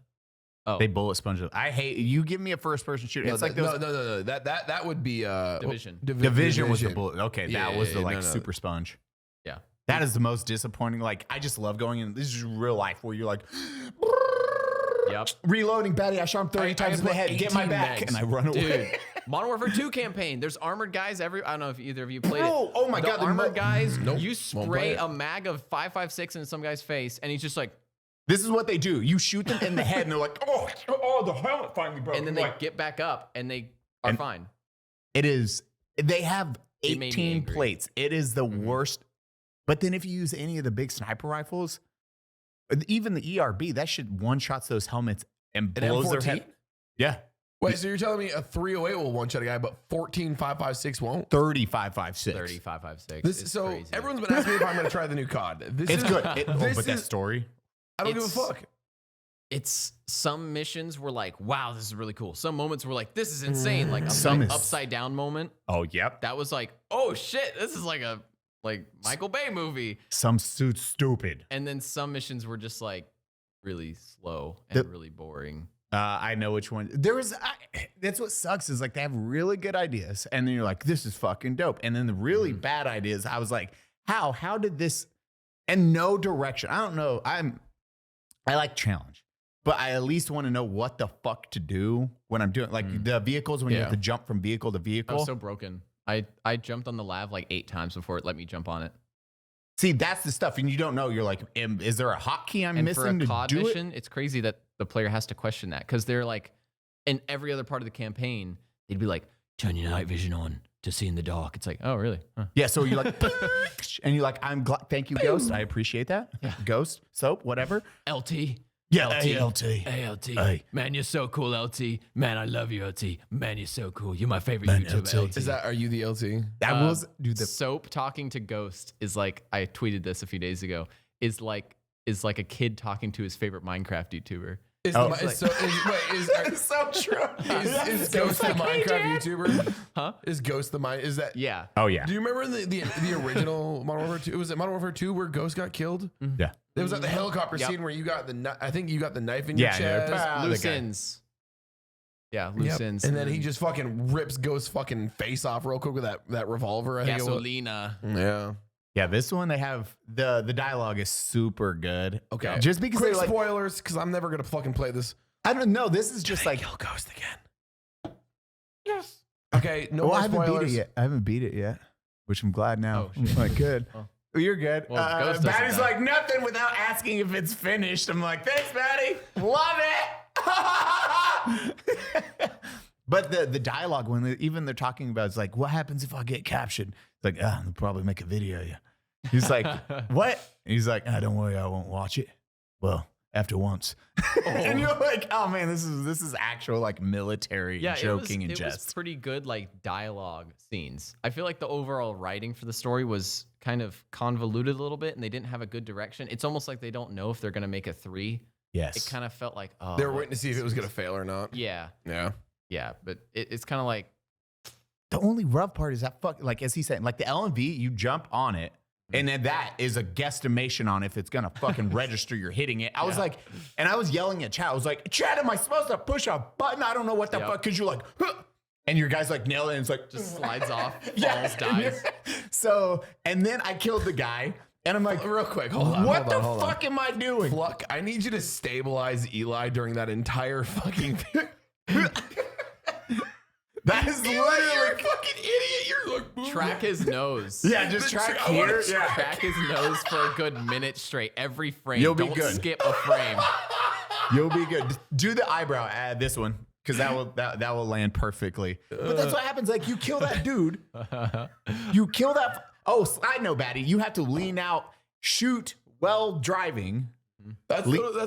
Oh, They bullet sponge it. I hate you. Give me a first person shooter. no, It's like no, those. no. That would be Division. Division was the bullet. Okay, Yeah, that was yeah, the yeah, like no. super sponge. Yeah. That is the most disappointing. Like I just love going in. This is real life where you're like, Yep. reloading, Baddie. I shot him 30 I times in the had head. Get my 18 back, mags. and I run away. Dude, Modern Warfare 2 campaign. There's armored guys I don't know if either of you played Bro, it. oh my The God, the armored guys, Nope, you won't play spray it. a mag of 5.56 in some guy's face, and he's just like, This is what they do. You shoot them in the head, and they're like, oh, the helmet finally broke. and then I'm they like, get back up, and they are And- fine. It is. They have It made me 18 angry. plates. It is the worst. But then if you use any of the big sniper rifles, even the ERB, that shit one shots those helmets and An blows their M14? head. Yeah, Wait, so you're telling me a 308 will one shot a guy, but 14.556 won't? 35.56. 35.56. This It's so crazy. everyone's been asking me if I'm going to try the new COD. This It's is good. This But that is- story. I don't give a It's- fuck. It's some missions were like, wow, this is really cool. Some moments were like, this is insane. Like Some is- upside down moment. Oh, yep. That was like, oh shit, this is like a Michael Bay movie. Some suits stupid. And then some missions were just like really slow and really boring. I know which one. That's what sucks is like they have really good ideas, and then you're like, this is fucking dope. And then the really bad ideas, I was like, how did this? And no direction. I don't know. I like challenge, but I at least want to know what the fuck to do when I'm doing like the vehicles when you Yeah. have to jump from vehicle to I vehicle. was so broken. I jumped on the lav like 8 times before it let me jump on it. See, that's the stuff, and you don't know. You're like, is there a hotkey I'm And missing for a to COD do mission, it? it's crazy that the player has to question that because they're like, in every other part of the campaign, they'd be like, turn your night vision on to see in the dark. It's like, oh, really? Huh. Yeah, so you're like, and you're like, I'm glad. Thank you, Ghost. I appreciate that. Yeah. Ghost, soap, whatever. LT. Yeah, LT. ALT. Hey, LT. Hey. Man, you're so cool, LT. Man, I love you, LT. Man, you're so cool. You're my favorite Man, YouTuber, LT. LT. Is that, are you the LT? That was, dude. The Soap talking to Ghost is like, I tweeted this a few days ago, is like a kid talking to his favorite Minecraft YouTuber. Is Oh. the, is, so, is, It's so true. is Ghost the Minecraft YouTuber? Huh? Is Ghost the Minecraft? Is that? Yeah. Oh yeah, Do you remember the original Modern Warfare 2? Was it Modern Warfare 2 where Ghost got killed? yeah. It was at the helicopter Yep. scene where you got I think you got the knife in Yeah, your yeah. chest. Ah, Loose the guy. ends. Yeah, loose Yep. ends. And then he just fucking rips Ghost's fucking face off real quick with that revolver. I think it was. Gasolina. Yeah. Yeah, this one they have the dialogue is super good. Okay. Just because Quick they're like, spoilers, because I'm never gonna fucking play this. I don't know. This is just like, Kill Ghost again. Yes. Okay. No well, more I haven't spoilers. beat it yet. I haven't beat it yet, which I'm glad now. Oh, I'm shit. like, good. Oh. Well, you're good. Well, Ghost doesn't Baddie's die. like nothing without asking if it's finished. I'm like, thanks, Baddie. Love it. But the dialogue when they're talking about it's like, what happens if I get captured? It's like, they'll probably make a video of you. He's like, what? He's like, don't worry, I won't watch it. Well, after once. And you're like, oh man, this is actual like military joking and it was jest. pretty good like dialogue scenes. I feel like the overall writing for the story was kind of convoluted a little bit and they didn't have a good direction. It's almost like they don't know if they're going to make a 3. Yes. It kind of felt like, oh. They were waiting to see if it was gonna fail or not. Yeah. Yeah. Yeah. But it's kind of like, The only rough part is that like as he's saying, like the LMV, you jump on it And then that is a guesstimation on if it's going to fucking register you're hitting it. I was like, and I was yelling at Chad. I was like, Chad, am I supposed to push a button? I don't know what the fuck. Because you're like, huh. And your guy's like, nail it. And it's like, Just slides off, falls, dies. So, and then I killed the guy. And I'm like, real quick, hold on. What hold the on. fuck am I doing? Fluck, I need you to stabilize Eli during that entire fucking thing. That is literally You're a fucking idiot. You're like, Track his nose. yeah, just track I wanna here. Yeah. Track his nose for a good minute straight. Every frame. You'll be Don't good. skip a frame. You'll be good. Do the eyebrow. Add this one because that will land perfectly. But that's what happens. Like you kill that dude. You kill that. Oh, side note, Baddie. You have to lean out, shoot while driving. that's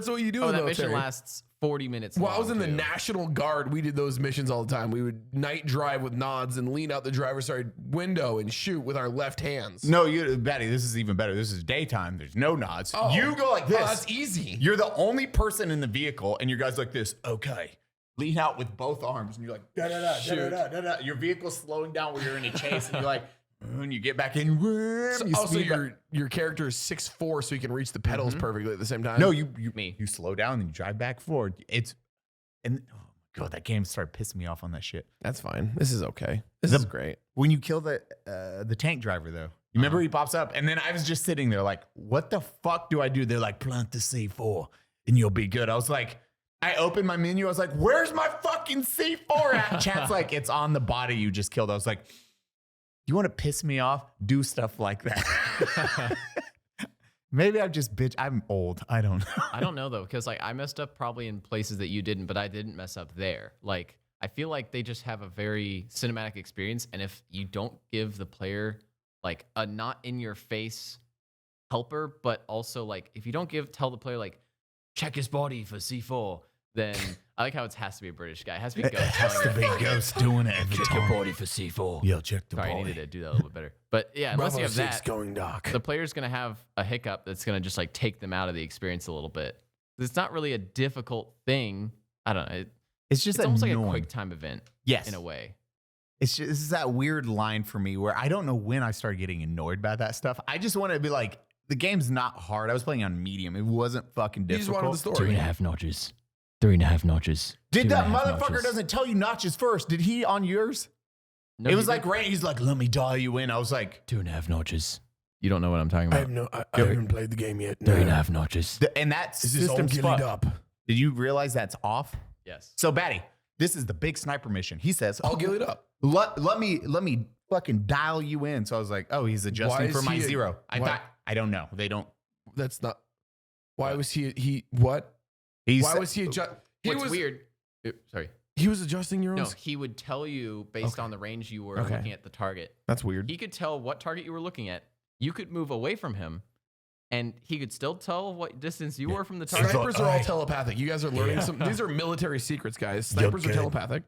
what you do Oh, in the that mission military. lasts 40 minutes. Well, I was long, in the too. National Guard. We did those missions all the time. We would night drive with nods and lean out the driver's side window and shoot with our left hands. No, Baddie. This is even better. This is daytime. There's no nods. You go like this. Oh, that's easy. You're the only person in the vehicle, and your guy's like this. Okay. Lean out with both arms, and you're like, da da da da da da da. Your vehicle's slowing down where you're in a chase, and you're like, and you get back in. Also, your character is 6'4", so you can reach the pedals perfectly at the same time. No, you slow down and you drive back forward. Oh my god, that game started pissing me off on that shit. That's fine. This is okay. This is great. When you kill the tank driver though, you remember he pops up, and then I was just sitting there like, what the fuck do I do? They're like, plant the C4 and you'll be good. I was like, I opened my menu. I was like, where's my fucking C4 at? Chat's like, it's on the body you just killed. I was like, you want to piss me off? Do stuff like that. Maybe I'm just bitch. I'm old. I don't know. I don't know though, because like I messed up probably in places that you didn't, but I didn't mess up there. Like I feel like they just have a very cinematic experience, and if you don't give the player like a not in your face helper, but also like if you don't tell the player like check his body for C4, then I like how it has to be a British guy. It has to be Ghost. It has to be Ghost doing it every time. body for C4. Yo, check the Sorry, I body. needed to do that a little bit better. But yeah, unless you have that, going dock. the player's going to have a hiccup that's going to just like take them out of the experience a little bit. It's not really a difficult thing. I don't know. It's just It's almost like a annoying. quick time event. Yes. In a way. It's just, this is that weird line for me where I don't know when I started getting annoyed by that stuff. I just want to be like, the game's not hard. I was playing on medium. It wasn't fucking You just difficult. wanted the story. 2.5 notches. 3.5 notches. Did that motherfucker doesn't tell you notches first? Did he on yours? No, It was like, right, he's like, let me dial you in. I was like, 2.5 notches. You don't know what I'm talking I about. I haven't played the game yet. 3.5 notches. and that Is this all system's gillied fucked. up? Did you realize that's off? Yes. So, Baddie, this is the big sniper mission. He says, All gillied up. Let me fucking dial you in. So I was like, oh, he's adjusting Why for is my he a- zero. I why- thought, I don't know. They don't. That's not. Why was he? What? He's Why was he adjust? He What's was weird? Sorry. He was adjusting your own. No, he would tell you based on the range you were Okay. looking at the target. That's weird. He could tell what target you were looking at. You could move away from him, and he could still tell what distance you were from the target. Snipers are all telepathic. You guys are learning some. These are military secrets, guys. Snipers are good. telepathic.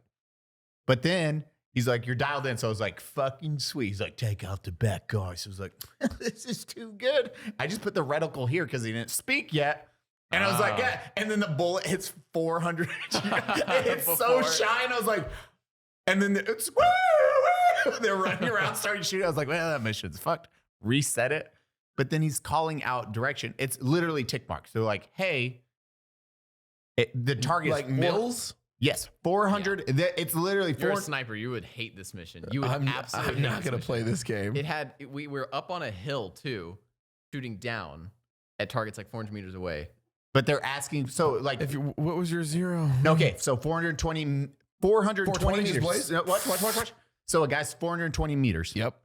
But then he's like, you're dialed in. So I was like, fucking sweet. He's like, take out the back guard. So I was like, this is too good. I just put the reticle here because he didn't speak yet. And I was like, yeah. And then the bullet hits 400. It hits so shy. And I was like, and then it's, woo, woo. They're running around, starting shooting. I was like, well, that mission's fucked. Reset it. But then he's calling out direction. It's literally tick marks. So like, hey, the target Like is Mills? Yes, 400. It's literally If you're a 400. sniper, you would hate this mission. You would I'm absolutely not hate gonna this play mission. this game. We were up on a hill too, shooting down at targets like 400 meters away. But they're asking, so like, What was your zero? okay, so 420 420 meters. displays? No, What? So a guy's 420 meters. Yep.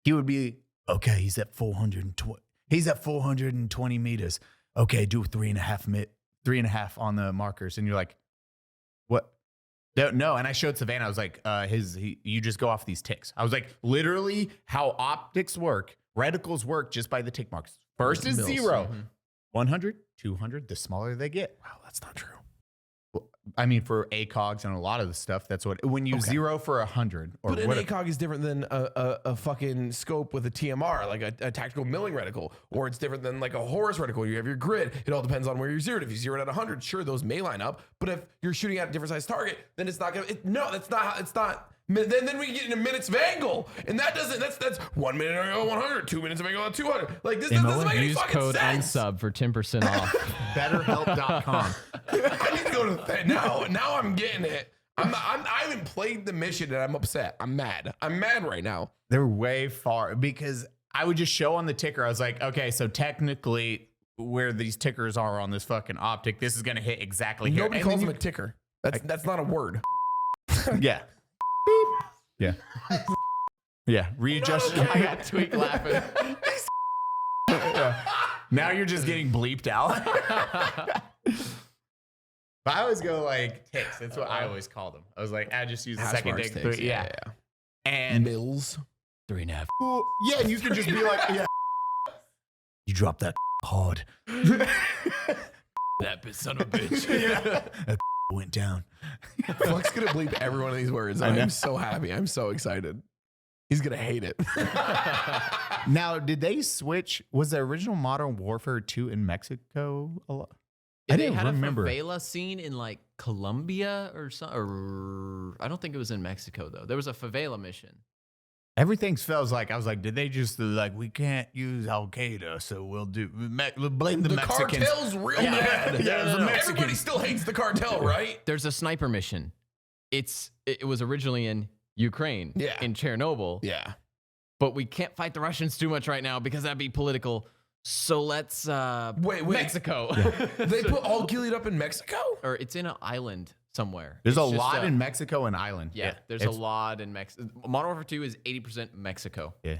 He would be, okay, he's at 420. He's at 420 meters. Okay, do 3.5 on the markers. And you're like, what? No. And I showed Savannah, I was like, you just go off these ticks. I was like, literally how optics work, reticles work just by the tick marks. First is Mills. 0. 100, 200, the smaller they get. Wow, that's not true. Well, I mean, for ACOGs and a lot of the stuff, that's what, when you 0 for 100 or But an what, ACOG is different than a fucking scope with a TMR, like a tactical milling reticle, or it's different than like a Horus reticle. You have your grid. It all depends on where you're zeroed. If you zero it at 100, sure, those may line up. But if you're shooting at a different size target, then it's not gonna. It's not. Then we get into minutes of angle, and that's 1 minute of angle 100, 2 minutes of angle 200. Like this doesn't make any Use fucking code sense. unsub for 10% off. BetterHelp.com. I need to go to that now. Now I'm getting it. I haven't played the mission and I'm upset. I'm mad. I'm mad right now. They're way far because I would just show on the ticker. I was like, okay, so technically where these tickers are on this fucking optic, this is going to hit exactly here. Nobody And calls then him a ticker. That's not a word. yeah. Yeah. Yeah. Readjust. I got Tweak laughing. Now you're just getting bleeped out. But I always go like ticks. That's what I always call them. I was like, I just use the Hash second marks tick. ticks, Yeah. And Mills. 3.5. yeah, and you can just be like, yeah. You dropped that hard. That bitch son of a bitch. That went down. Fluck's gonna bleep every one of these words. I'm so happy. I'm so excited. He's gonna hate it. Now, did they switch? Was the original Modern Warfare 2 in Mexico a lot? I They didn't had remember. a favela scene in like Colombia or something. Or I don't think it was in Mexico though. There was a favela mission. Everything feels like, I was like, did they just like, we can't use Al Qaeda, so we'll blame the Mexicans. Cartel's real bad. Yeah, the Mexicans. Everybody still hates the cartel, right? There's a sniper mission. It was originally in Ukraine, Yeah. in Chernobyl. Yeah. But we can't fight the Russians too much right now because that'd be political. So let's Wait. Mexico. They put all Gillied up in Mexico? Or it's in an island somewhere. There's It's a just lot in Mexico and Island. Yeah, there's a lot in Mexico. Modern Warfare 2 is 80% Mexico. Yeah.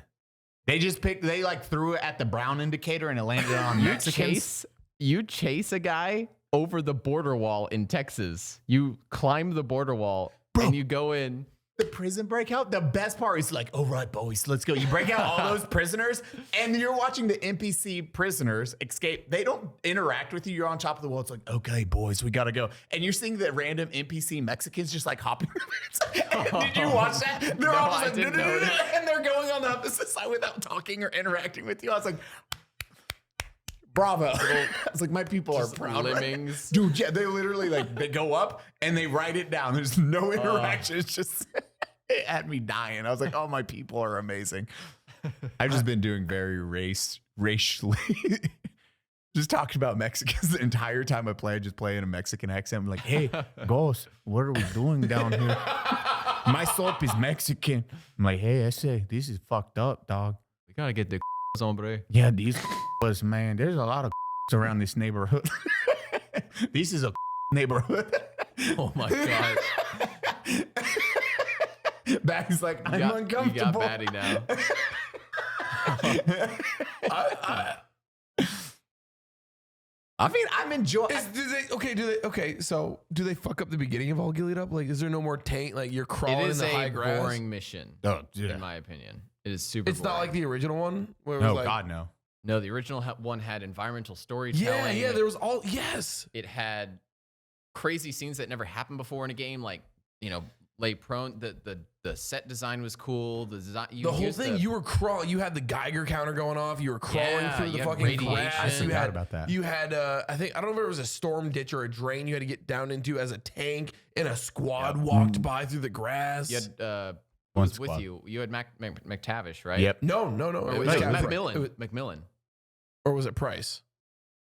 They like threw it at the brown indicator and it landed on Mexicans. You chase a guy over the border wall in Texas. You climb the border wall and you go in. The prison breakout, the best part is like, all right, boys, let's go. You break out all those prisoners, and you're watching the NPC prisoners escape. They don't interact with you. You're on top of the wall. It's like, okay, boys, we gotta go. And you're seeing the random NPC Mexicans just like hopping. Did you watch that? They're all I just like, didn't notice. and they're going on the opposite side without talking or interacting with you. I was like, bravo. I was like, my people are proud. Lemmings. Dude, yeah, they literally like they go up and they write it down. There's no interaction. It's just it had me dying. I was like, oh, my people are amazing. I've just been doing very racially just talking about Mexicans the entire time I play. I just play in a Mexican accent. I'm like, hey, Ghost, what are we doing down here? My soap is Mexican. I'm like, hey, I say, this is fucked up, dog. We gotta get the hombre. Yeah, these was, man, there's a lot of around this neighborhood. This is a neighborhood. Oh my god. Baddie's like, I'm uncomfortable. You got Baddie now. I mean, I'm enjoying. So do they fuck up the beginning of all Gillied up? Like, is there no more tank? Like, you're crawling It in is the high a grass? boring mission, Oh, yeah. in my opinion. It is super It's not boring. like the original one? Where it No, was like, God, no. No, the original one had environmental storytelling. Yeah, there was all, yes. It had crazy scenes that never happened before in a game, like, you know, lay prone. The set design was cool. The design, The whole thing, you were crawling. You had the Geiger counter going off. You were crawling Yeah, through you the had fucking radiation. grass. I You forgot had about that. You had, I don't know if it was a storm ditch or a drain you had to get down into as a tank, and a squad walked by through the grass. You had who One was with squad. you. You had McTavish, right? Yep. No. Or It was was it Captain- Macmillan? it was- Macmillan. or was it Price?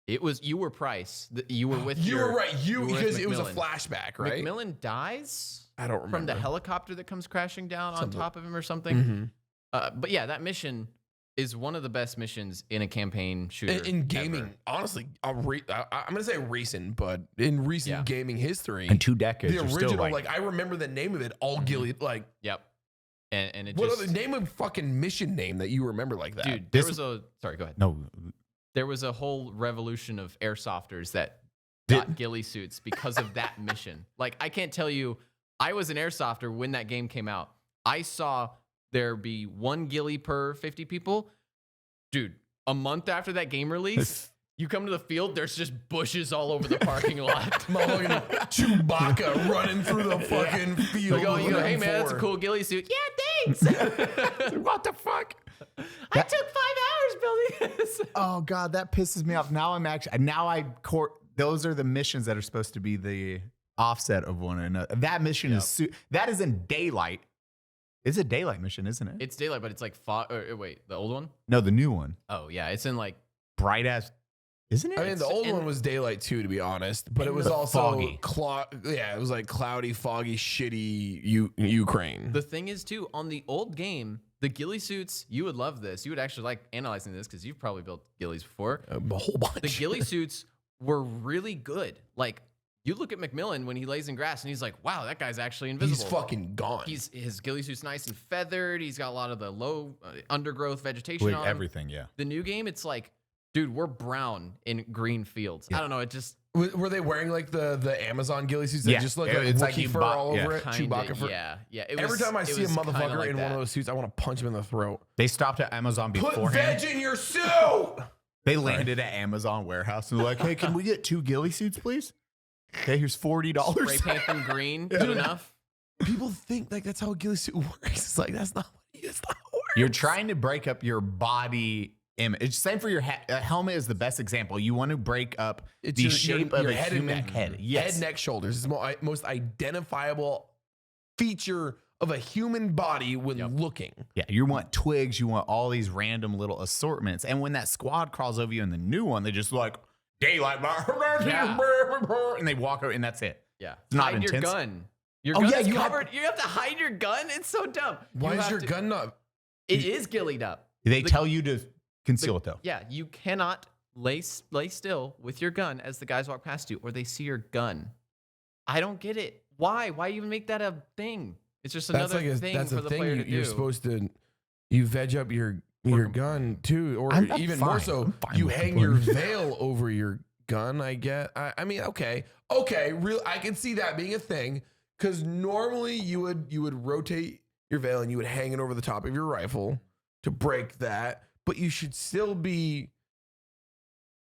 It was you were Price. You were with. You your- were right. you were with Because it was a Macmillan. flashback, right? Macmillan dies I don't remember. from the helicopter that comes crashing down Something. on top of him or something. Mhm. But yeah, that mission is one of the best missions in a campaign shooter. In gaming, ever. honestly, I'm gonna say recent, but in recent gaming history, In 2 decades, the you're original, still like I remember the name of it, all Gillied. Like, Yep. And it what just other name of fucking mission name that you remember like that? dude, This- there was a sorry, go ahead. No. There was a whole revolution of airsofters that got ghillie suits because of that mission. Like, I can't tell you, I was an airsofter when that game came out. I saw there be 1 ghillie per 50 people. Dude, a month after that game release, you come to the field, there's just bushes all over the parking lot. Motherfucking Chewbacca running through the fucking field. You go, with hey an man, that's a M4. cool ghillie suit. Yeah, thanks. What the fuck? I took 5 hours building this. Oh God, that pisses me off. Now those are the missions that are supposed to be the offset of one another. That mission is that is in daylight. It's a daylight mission, isn't it? It's daylight, but it's like fog. Wait, the old one? No, the new one. Oh yeah, it's in like Bright ass, isn't it? I mean, the old one was daylight too, to be honest, but it was also foggy. it was like cloudy, foggy, shitty Ukraine. The thing is too, on the old game, the ghillie suits, you would love this. You would actually like analyzing this because you've probably built ghillies before. A whole bunch. The ghillie suits were really good. Like, you look at McMillan when he lays in grass and he's like, wow, that guy's actually invisible. He's fucking gone. His ghillie suit's nice and feathered. He's got a lot of the low undergrowth vegetation on him. Everything, yeah. The new game, it's like, dude, we're brown in green fields. I don't know. It just Were they wearing like the Amazon ghillie suits that Yeah. just look It's like like Wookiee fur Chewbacca- all over yeah. it? kinda, Chewbacca fur. yeah. Every time I see a motherfucker like in one of those suits, I want to punch him in the throat. They stopped at Amazon Put beforehand. veg in your suit. They landed at Amazon warehouse and they're like, hey, can we get 2 ghillie suits, please? Okay, here's $40. Spray paint them green, good enough. People think like that's how a ghillie suit works. It's like that's not what it works. You're trying to break up your body image. It's same for your helmet is the best example. You want to break up It's the your shape of a head and human neck. head. Yes. Head, neck, shoulders. It's the most identifiable feature of a human body when looking. Yeah, you want twigs. You want all these random little assortments. And when that squad crawls over you in the new one, they just like, daylight, and they walk over, and that's it. Yeah. It's not hide your intense. gun. Your Oh, gun yeah, is you have- covered. You have to hide your gun. It's so dumb. Why You is have your to- gun not? It is ghillied up. They tell you to conceal it, though. Yeah, you cannot lay still with your gun as the guys walk past you, or they see your gun. I don't get it. Why? Why even make that a thing? It's just another thing that's for a the thing player to do. you're supposed to. You veg up your gun too, or I'm even fine. more so, I'm fine you with hang your veil over your gun. I get. I mean, okay, real. I can see that being a thing because normally you would rotate your veil and you would hang it over the top of your rifle to break that, but you should still be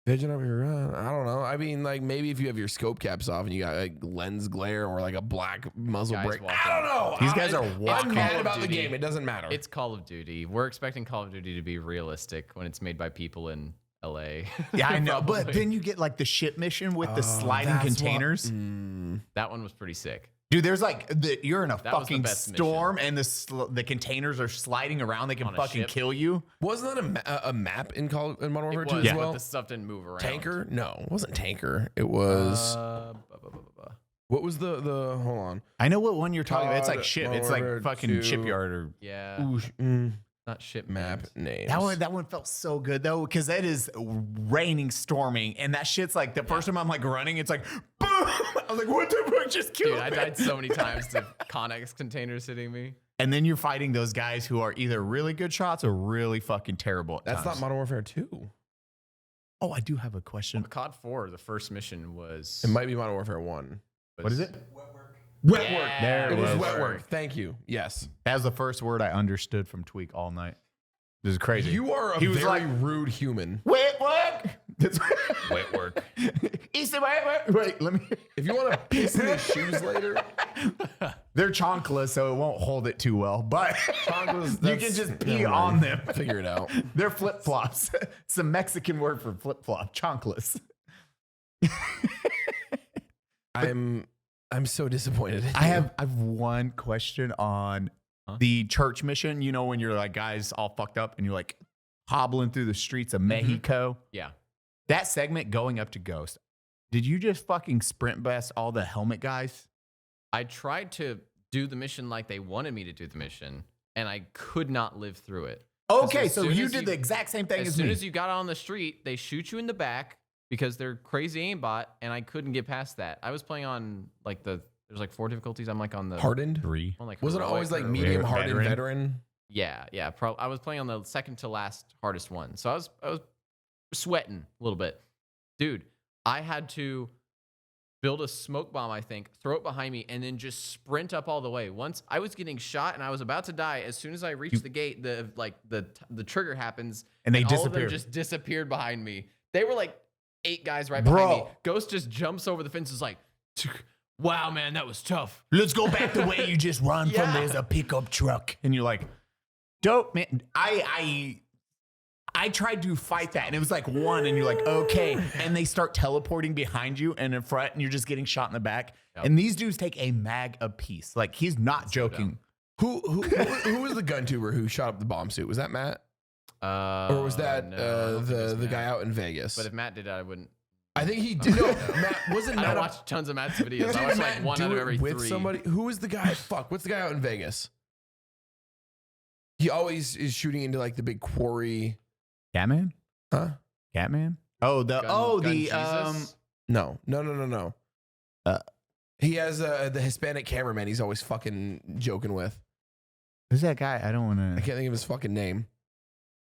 vegging up your gun. I don't know. I mean, like maybe if you have your scope caps off and you got like lens glare or like a black muzzle Guys brake. walking. I don't know. These guys are I'm walking. mad Call of about the Duty. game. It doesn't matter. It's Call of Duty. We're expecting Call of Duty to be realistic when it's made by people in LA. Yeah, I know. But Probably. then you get like the ship mission with the sliding containers. That one was pretty sick. Dude, there's like you're in a That was the fucking best storm and the containers are sliding around. They can On a fucking ship. kill you. Wasn't that a map in Modern Warfare 2 was, as but well? the stuff didn't move around. Tanker? No, it wasn't Tanker. It was what was the hold on. I know what one you're talking about. It's like God, ship. It's like Modern fucking Warfare 2. shipyard or Yeah, not ship Map names. names. that one felt so good though because that is raining, storming, and that shit's like the first time I'm like running, it's like boom. I was like, what the fuck just killed Dude, I me? died so many times to Connex containers hitting me. And then you're fighting those guys who are either really good shots or really fucking terrible. At That's times. not Modern Warfare 2. Oh, I do have a question. COD 4, the first mission was. It might be Modern Warfare 1. What is it? Wet Yeah, work. There It was was. wet work. Thank you. Yes. That was the first word I understood from Tweak all night. This is crazy. You are a He was very like- rude human. Wet work. That's Wet work. He said, wait, let me. If you want to piss in his shoes later, They're chonkless, so it won't hold it too well. But Chonkless, you that's- can just pee never on mind. them. Figure it out. They're flip flops. It's a Mexican word for flip flop. Chonkless. I'm so disappointed. in I you. have one question on the church mission. You know, when you're like guys all fucked up and you're like hobbling through the streets of Mexico. Yeah. That segment going up to Ghost. Did you just fucking sprint best all the helmet guys? I tried to do the mission like they wanted me to do the mission, and I could not live through it. Okay, as so soon you as did the exact same thing As as soon me. as you got on the street, they shoot you in the back because they're crazy aimbot, and I couldn't get past that. I was playing on like there's like 4 difficulties. I'm like on the Hardened? 3. on like Wasn't it heroic always like or- medium hardened Veteran? veteran? Yeah. I was playing on the second to last hardest one, so I was sweating a little bit, dude. I had to build a smoke bomb, I think, throw it behind me, and then just sprint up all the way. Once I was getting shot and I was about to die, as soon as I reached the gate, the trigger happens, And they all of them disappeared. just disappeared behind me. They were like 8 guys right behind me. Bro. Ghost just jumps over the fence, is like, wow, man, that was tough. Let's go back the way you just run from. There's a pickup truck. And you're like, dope, man. I tried to fight that, and it was like 1, and you're like, okay. And they start teleporting behind you and in front, and you're just getting shot in the back. Yep. And these dudes take a mag apiece. Like, he's not joking. Who was the gun tuber who shot up the bomb suit? Was that Matt? Or was that no, the guy out in Vegas? But if Matt did it, I wouldn't. I think he did. No, Matt wasn't. I Matt watch tons of Matt's videos. I watch like one out of every with 3. somebody. Who was the guy? Fuck. What's the guy out in Vegas? He always is shooting into like the big quarry. Catman? Huh? Catman? Oh, Gun Jesus? No. He has the Hispanic cameraman. He's always fucking joking with. Who's that guy? I don't want I to. can't think of his fucking name.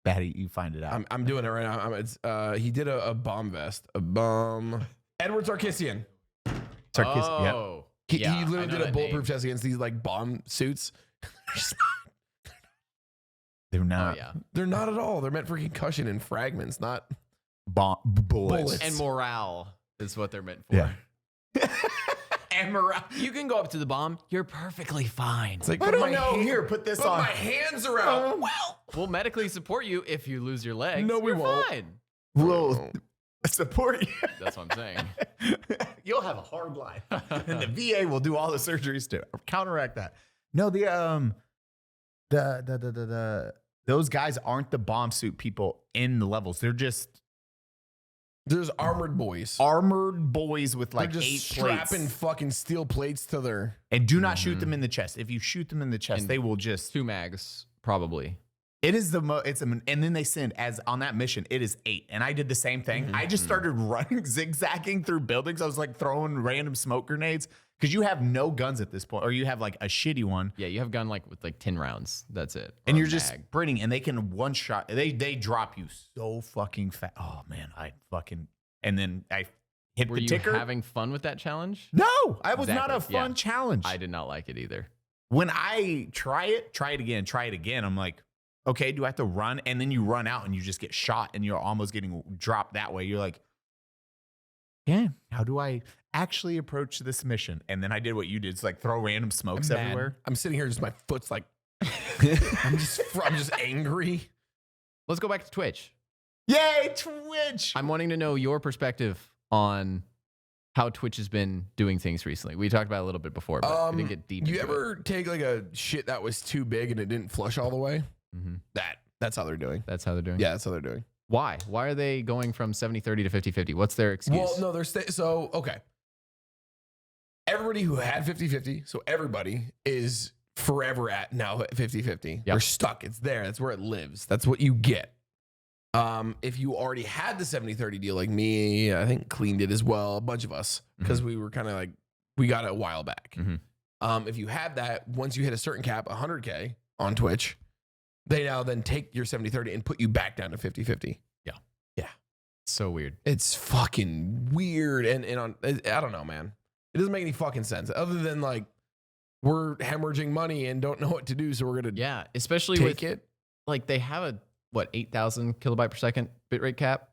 Baddie, you find it out. I'm doing it right now. He did a bomb vest. A bomb. Edward Sarkisian. Oh. He Yeah, I literally know did a that bulletproof name. test against these like bomb suits. They're Oh, not yeah. They're not at all. They're meant for concussion and fragments, not. bullets. And morale is what they're meant for. Yeah. And morale. You can go up to the bomb. You're perfectly fine. It's like, I put don't my know. hand- Here, put this put on. my hands around. We'll medically support you if you lose your legs. No, we You're won't. Fine. We'll support you. That's what I'm saying. You'll have a hard life. And the VA will do all the surgeries to counteract that. No, those guys aren't the bomb suit people in the levels. They're just There's armored boys. armored boys with like They're 8 just strapping plates. fucking steel plates to their. And do not shoot them in the chest. If you shoot them in the chest, And they will just. 2 mags, probably. It is and then they send as on that mission. It is 8, and I did the same thing. I just started running, zigzagging through buildings. I was like throwing random smoke grenades because you have no guns at this point, or you have like a shitty one, Yeah, you have gun like with like 10 rounds. That's it. and Or you're a just mag. sprinting, and they can one shot. They drop you so fucking fast. Oh man, and then I hit Were the you ticker. having fun with that challenge? No, I was not a Exactly, yeah. fun challenge. I did not like it either. When I try it again, I'm like, okay, do I have to run? And then you run out and you just get shot and you're almost getting dropped that way. You're like, yeah, how do I actually approach this mission? And then I did what you did. It's like throw random smokes I'm mad. everywhere. I'm sitting here, just my foot's like. I'm just angry. Let's go back to Twitch. Yay, Twitch. I'm wanting to know your perspective on how Twitch has been doing things recently. We talked about it a little bit before, but we didn't get deep You into ever take like a shit that was too big and it didn't flush all the way? it. Mm-hmm. That's how they're doing. That's how they're doing. Yeah, that's how they're doing. Why? Why are they going from 70-30 to 50-50? What's their excuse? Well, no, they're so okay. Everybody who had 50-50, so everybody is forever at now 50-50. Yep. They're stuck. It's there. That's where it lives. That's what you get. If you already had the 70-30 deal, like me, I think cleaned it as well, a bunch of us, because we were kind of like, we got it a while back. If you had that, once you hit a certain cap, 100K on Twitch, they now then take your 70-30 and put you back down to 50-50. So weird. It's fucking weird. And I don't know, man. It doesn't make any fucking sense other than like we're hemorrhaging money and don't know what to do. So we're going to Yeah, especially take with it. like they have a 8,000 kilobyte per second bitrate cap,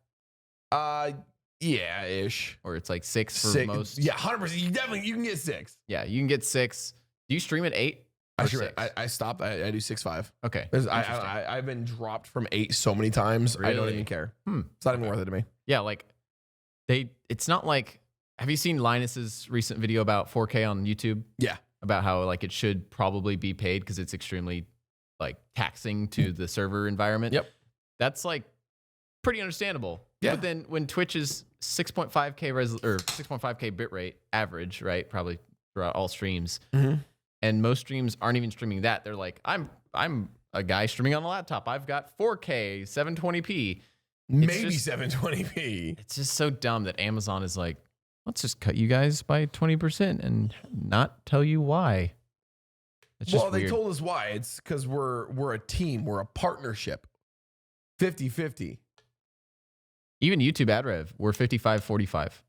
Yeah, ish. or it's like 6 for most. Yeah, 100%. You can get 6. Yeah, you can get 6. Do you stream at 8 or 6? I stopped. I do 6.5. Okay. There's- Interesting. I've been dropped from 8 so many times. I don't Really? even care. Hmm. It's not even worth it to me. Yeah, like it's not like, have you seen Linus's recent video about 4K on YouTube? Yeah. About how like it should probably be paid because it's extremely like taxing to the server environment. Yep. That's like pretty understandable. Yeah. But then when Twitch is 6.5K or 6.5K bitrate average, right? Probably throughout all streams. Mhm. And most streams aren't even streaming that. They're like, I'm a guy streaming on a laptop. I've got 4K, 720p. Maybe just- 720p. It's just so dumb that Amazon is like, let's just cut you guys by 20% and not tell you why. It's just Well, they weird. told us why. It's because we're a team. We're a partnership. 50-50. Even YouTube ad rev, we're 55-45.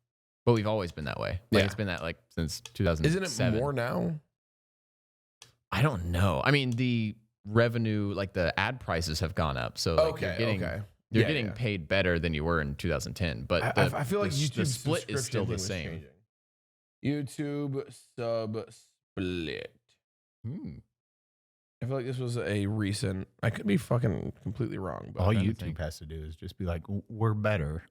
But we've always been that way. Like Yeah. it's been that like since 2007. Isn't it more now? I don't know. I mean, the revenue, like the ad prices have gone up. So like Okay, you're okay. You're Yeah, getting yeah. paid better than you were in 2010. But I feel like the YouTube's split is still the subscription thing same. was changing. YouTube sub split. Hmm. I feel like this was a recent. I could be fucking completely wrong, but All trying to YouTube think. has to do is just be like, we're better.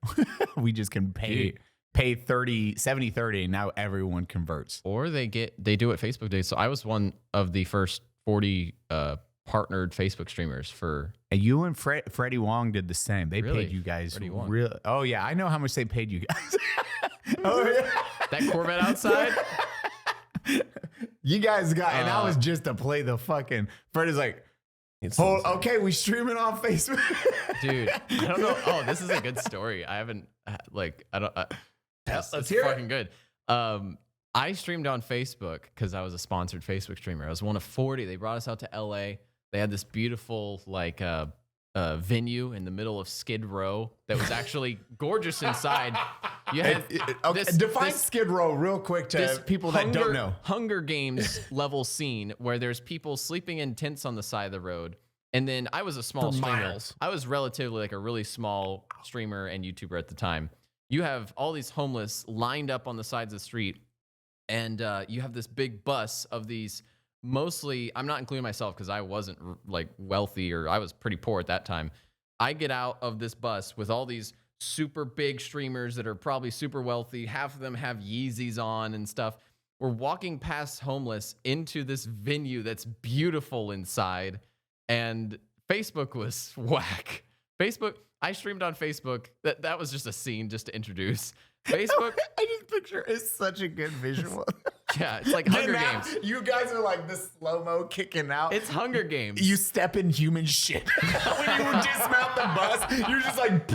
We just can pay Dude. 70-30, and now everyone converts. Or they do what Facebook did. So I was one of the first 40 partnered Facebook streamers for. And you and Freddie Wong did the same. They Really? paid you guys Freddie Wong. real. Oh yeah, I know how much they paid you guys. Oh yeah, That Corvette outside? you guys got, and that was just to play the fucking. Freddie's like, okay, we streaming on Facebook. Dude, I don't know. Oh, this is a good story. I haven't Let's it's hear it. fucking good. I streamed on Facebook because I was a sponsored Facebook streamer. I was one of 40. They brought us out to LA. They had this beautiful venue in the middle of Skid Row that was actually gorgeous inside. You had Define Skid Row real quick to people that don't know. Hunger Games level scene where there's people sleeping in tents on the side of the road. And then I was a small streamer. Miles. I was relatively like a really small streamer and YouTuber at the time. You have all these homeless lined up on the sides of the street, and you have this big bus of these. Mostly, I'm not including myself because I wasn't like wealthy, or I was pretty poor at that time. I get out of this bus with all these super big streamers that are probably super wealthy. Half of them have Yeezys on and stuff. We're walking past homeless into this venue that's beautiful inside, and Facebook was whack. I streamed on Facebook. That was just a scene just to introduce. Facebook. I just picture it's such a good visual. Yeah, it's like Hunger Now, Games. you guys are like the slow-mo kicking out. It's Hunger Games. You step in human shit. When you dismount the bus, you're just like,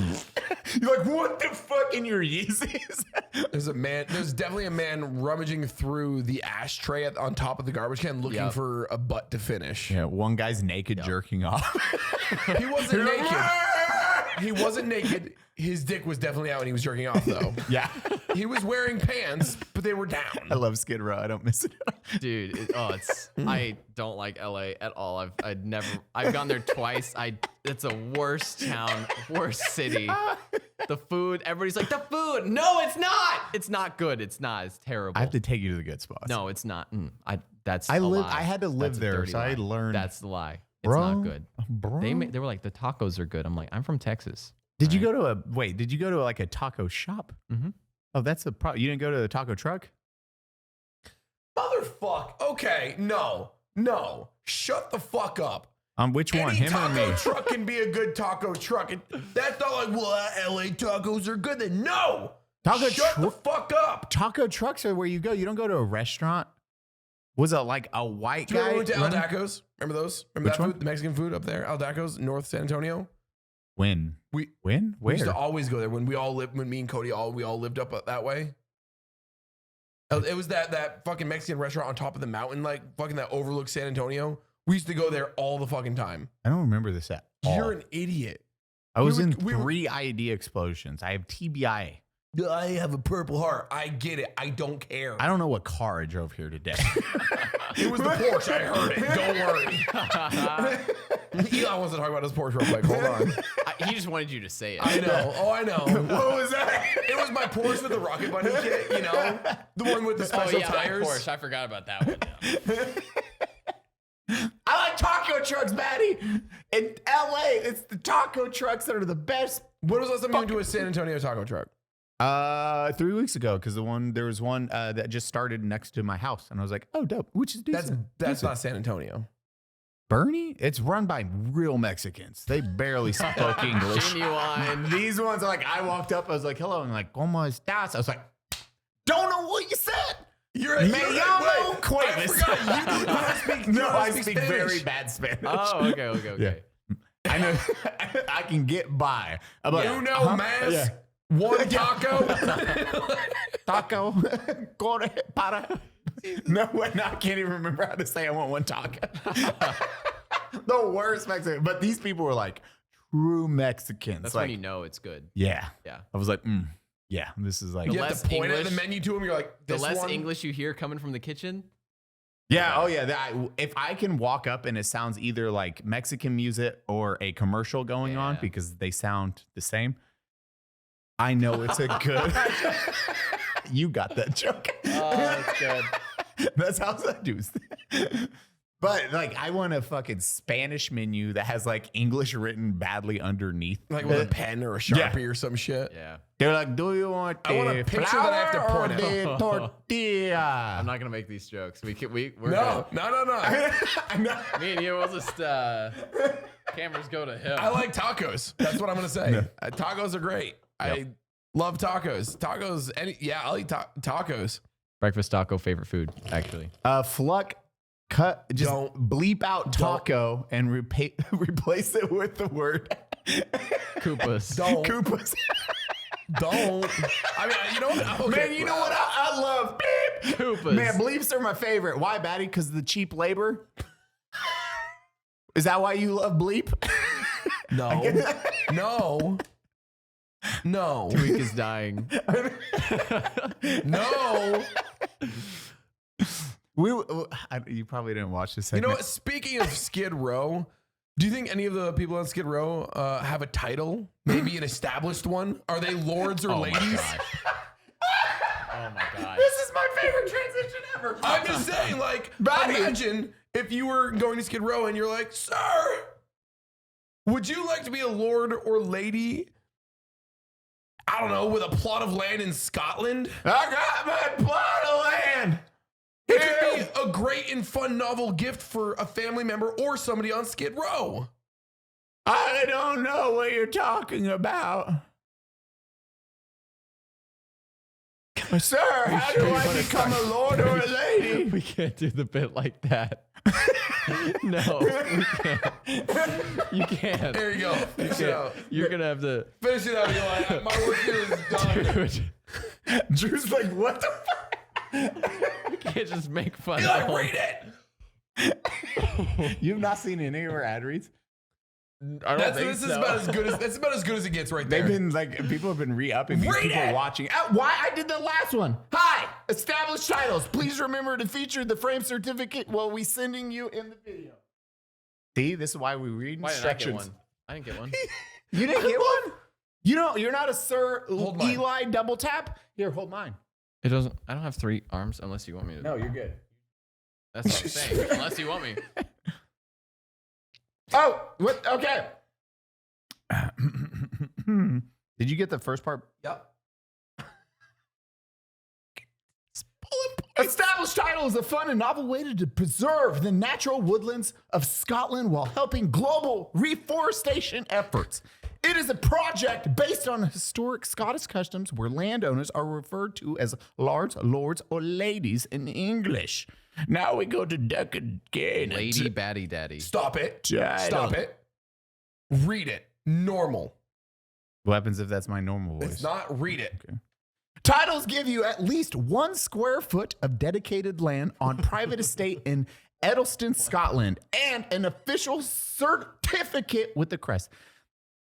you're like, what the fuck in your Yeezys? There's definitely a man rummaging through the ashtray on top of the garbage can looking for a butt to finish. Yeah, one guy's naked jerking off. He wasn't naked. He wasn't naked. His dick was definitely out when he was jerking off, though. Yeah. He was wearing pants, but they were down. I love Skid Row. I don't miss it. Dude, I don't like LA at all. I've gone there twice. It's a worst town, worst city. The food, everybody's like, the food. No, it's not. It's not good. It's not. It's terrible. I have to take you to the good spots. No, it's not. That's I a live. lie. I had to live That's a there, dirty so I lie. learned. That's the lie. It's Bro, not good. bro. They were like, the tacos are good. I'm like, I'm from Texas. Did you go to Did you go to like a taco shop? Mm-hmm. Oh, that's a problem. You didn't go to the taco truck? Motherfuck. Okay, no. Shut the fuck up. Which one? Any Him or taco me? truck can be a good taco truck. That's not like, well, LA tacos are good. Then no. Shut the fuck up. Taco trucks are where you go. You don't go to a restaurant. Was it like a white Do you guy? remember we went to running- Aldacos? Remember those? Remember Which that one? food? The Mexican food up there? Aldacos, North San Antonio? When? We When? We Where? used to always go there when me and Cody we all lived up that way. It was that fucking Mexican restaurant on top of the mountain, like fucking that overlooks San Antonio. We used to go there all the fucking time. I don't remember this at all. You're an idiot. I was in we were- 3 ID explosions. I have TBI. I have a purple heart. I get it. I don't care. I don't know what car I drove here today. It was the Porsche. I heard it. Don't worry. Elon wants to talk about his Porsche real quick. Hold on. He just wanted you to say it. I know. Oh, I know. What was that? It was my Porsche with the Rocket Bunny kit, you know? The one with the special that tires. Porsche. I forgot about that one. Yeah. I like taco trucks, Baddie. In LA, it's the taco trucks that are the best. When was the last time you went to a San Antonio taco truck? 3 weeks ago, because there was one that just started next to my house, and I was like, oh, dope. Which is decent. That's not San Antonio. Bernie. It's run by real Mexicans. They barely spoke English. Genuine. These ones are like, I walked up, I was like, hello, and like, ¿Cómo estás? I was like, don't know what you said. You're Me llamo Cuevas. I I speak very bad Spanish. Oh, okay. Yeah. I know. I can get by. I'm like, You know, mask. Yeah. One taco. Taco. Corre para. No, I can't even remember how to say I want one taco. The worst Mexican. But these people were like true Mexicans. That's like, when you know it's good. yeah. Yeah. I was like, yeah, this is like. You have less to point at the English- menu to him. You're like, The this less one. English you hear coming from the kitchen. Yeah. Oh, yeah. If I can walk up and it sounds either like Mexican music or a commercial going on Yeah. because they sound the same, I know it's a good. You got that joke. Oh, that's good. That's how I do. But like, I want a fucking Spanish menu that has like English written badly underneath. Like with a pen or a Sharpie or some shit. Yeah. They're like, do you want I want a the picture that I have to flour point or at. the tortilla? I'm not gonna make these jokes. We're No. I'm not. good. Me and you will just cameras go to him. I like tacos. That's what I'm gonna say. Tacos are great. I love tacos. I'll eat tacos. Breakfast taco, favorite food, actually. Fluck, don't bleep out taco and replace it with the word Koopas. Don't. Koopas. Don't. I mean, you know what? Okay. Man, you know what I love? Bleep. Koopas. Man, bleeps are my favorite. Why, Baddie? Because of the cheap labor? Is that why you love bleep? No. No. Tweak is dying. No. You probably didn't watch this You segment. know what? Speaking of Skid Row, do you think any of the people on Skid Row have a title? Maybe an established one? Are they lords or ladies? Oh my god. This is my favorite transition ever. I'm just saying, like, Baddie. imagine if you were going to Skid Row and you're like, sir, would you like to be a lord or lady? I don't know, with a plot of land in Scotland? I got my plot of land. It could be a great and fun novel gift for a family member or somebody on Skid Row. I don't know what you're talking about. Sir, how do I become a lord or a lady? We can't do the bit like that. No, we can't. You can't. There you go. Finish it out. You're gonna have to. Finish it out, Eli. My work here is done. Dude, Drew's like, what the fuck? you can't just make fun Eli, of read it. You've not seen any of our ad reads? I don't think This is so. about as good as that's about as good as it gets right there. They've been like, people have been re-upping these Read people it! watching. Why I did the last one. Hi, established titles. Please remember to feature the frame certificate while we sending you in the video. See, this is why we read Why didn't I get instructions. one? I didn't get one. You didn't get one? You know, you're not a Sir Hold mine. Eli double tap. Here, hold mine. It doesn't. I don't have 3 arms unless you want me to. No, you're good. That's what I'm saying. Unless you want me. Oh, what? Okay. Did you get the first part? Yep. Established title is a fun and novel way to preserve the natural woodlands of Scotland while helping global reforestation efforts. It is a project based on historic Scottish customs where landowners are referred to as lords, or ladies in English. Now we go to duck again. Lady Baddie Daddy. Stop it. Title. Stop it. Read it. Normal. What happens if that's my normal voice? It's not read it. Okay. Titles give you at least 1 square foot of dedicated land on private estate in Edelston, Scotland, and an official certificate with the crest.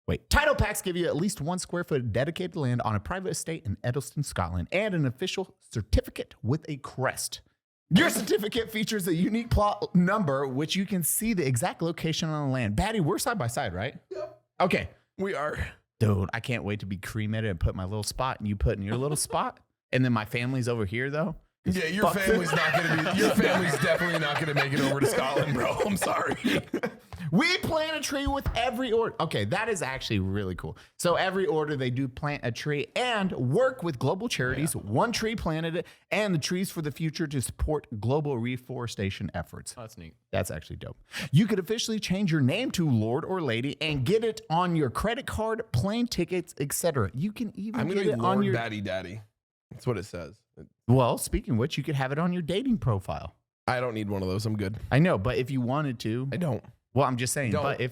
Wait, title packs give you at least 1 square foot of dedicated land on a private estate in Edelston, Scotland, and an official certificate with a crest. Your certificate features a unique plot number, which you can see the exact location on the land. Baddie, we're side by side, right? Yep. Okay. We are. Dude, I can't wait to be cremated and put my little spot and you put in your little spot. And then my family's over here, though. Yeah, your family's not gonna be. Your family's definitely not gonna make it over to Scotland, bro. I'm sorry. We plant a tree with every order. Okay, that is actually really cool. So every order they do plant a tree and work with global charities. 1 tree planted and the Trees for the Future to support global reforestation efforts. Oh, that's neat. That's actually dope. You could officially change your name to Lord or Lady and get it on your credit card, plane tickets, etc. You can even I'm gonna get be it Lord on your. Baddie Daddy. That's what it says. Well, speaking of which, you could have it on your dating profile. I don't need one of those. I'm good. I know, but if you wanted to, I don't. well, I'm just saying. Don't. But if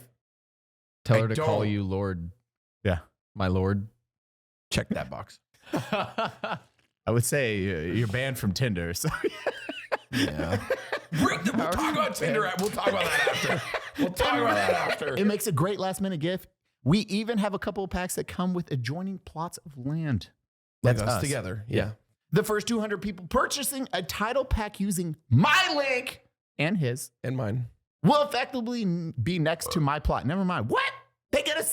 Tell I her to call don't. you Lord. Yeah. My Lord. Check that box. I would say you're banned from Tinder. So Yeah. We'll talk about Tinder. We'll talk about that after. We'll talk about that after. it makes a great last minute gift. We even have a couple of packs that come with adjoining plots of land. That's That's us us. together. Yeah. The first 200 people purchasing a title pack using my link and his And mine. will effectively be next to my plot. Never mind. What? They get to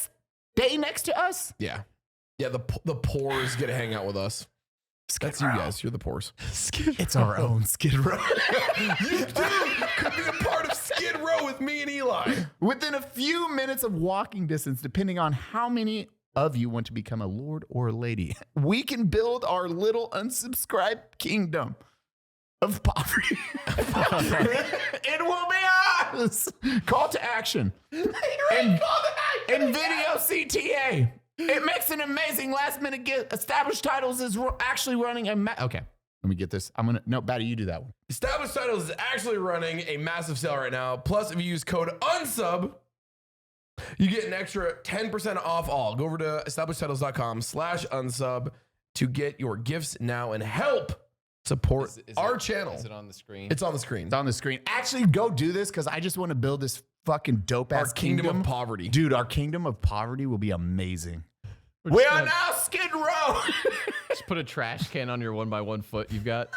stay next to us? Yeah. Yeah. The pores get to hang out with us. That's you guys. You're the pores. It's our own Skid Row. You too could be a part of Skid Row with me and Eli. Within a few minutes of walking distance, depending on how many of you want to become a lord or a lady, we can build our little unsubscribed kingdom of poverty. It will be ours. Call to action. And video CTA. It makes an amazing last minute gift. Established Titles is actually running a okay. Let me get this. No, Baddie, you do that one. Established Titles is actually running a massive sale right now. Plus, if you use code UNSUB, you get an extra 10% off all. Go over to establishedtitles.com/unsub to get your gifts now and help support our channel. Is it on the screen? It's on the screen. It's on the screen. Actually, go do this because I just want to build this fucking dope ass Our kingdom of poverty. Dude, our kingdom of poverty will be amazing. We are now Skid Row. Just put a trash can on your 1x1 foot you've got.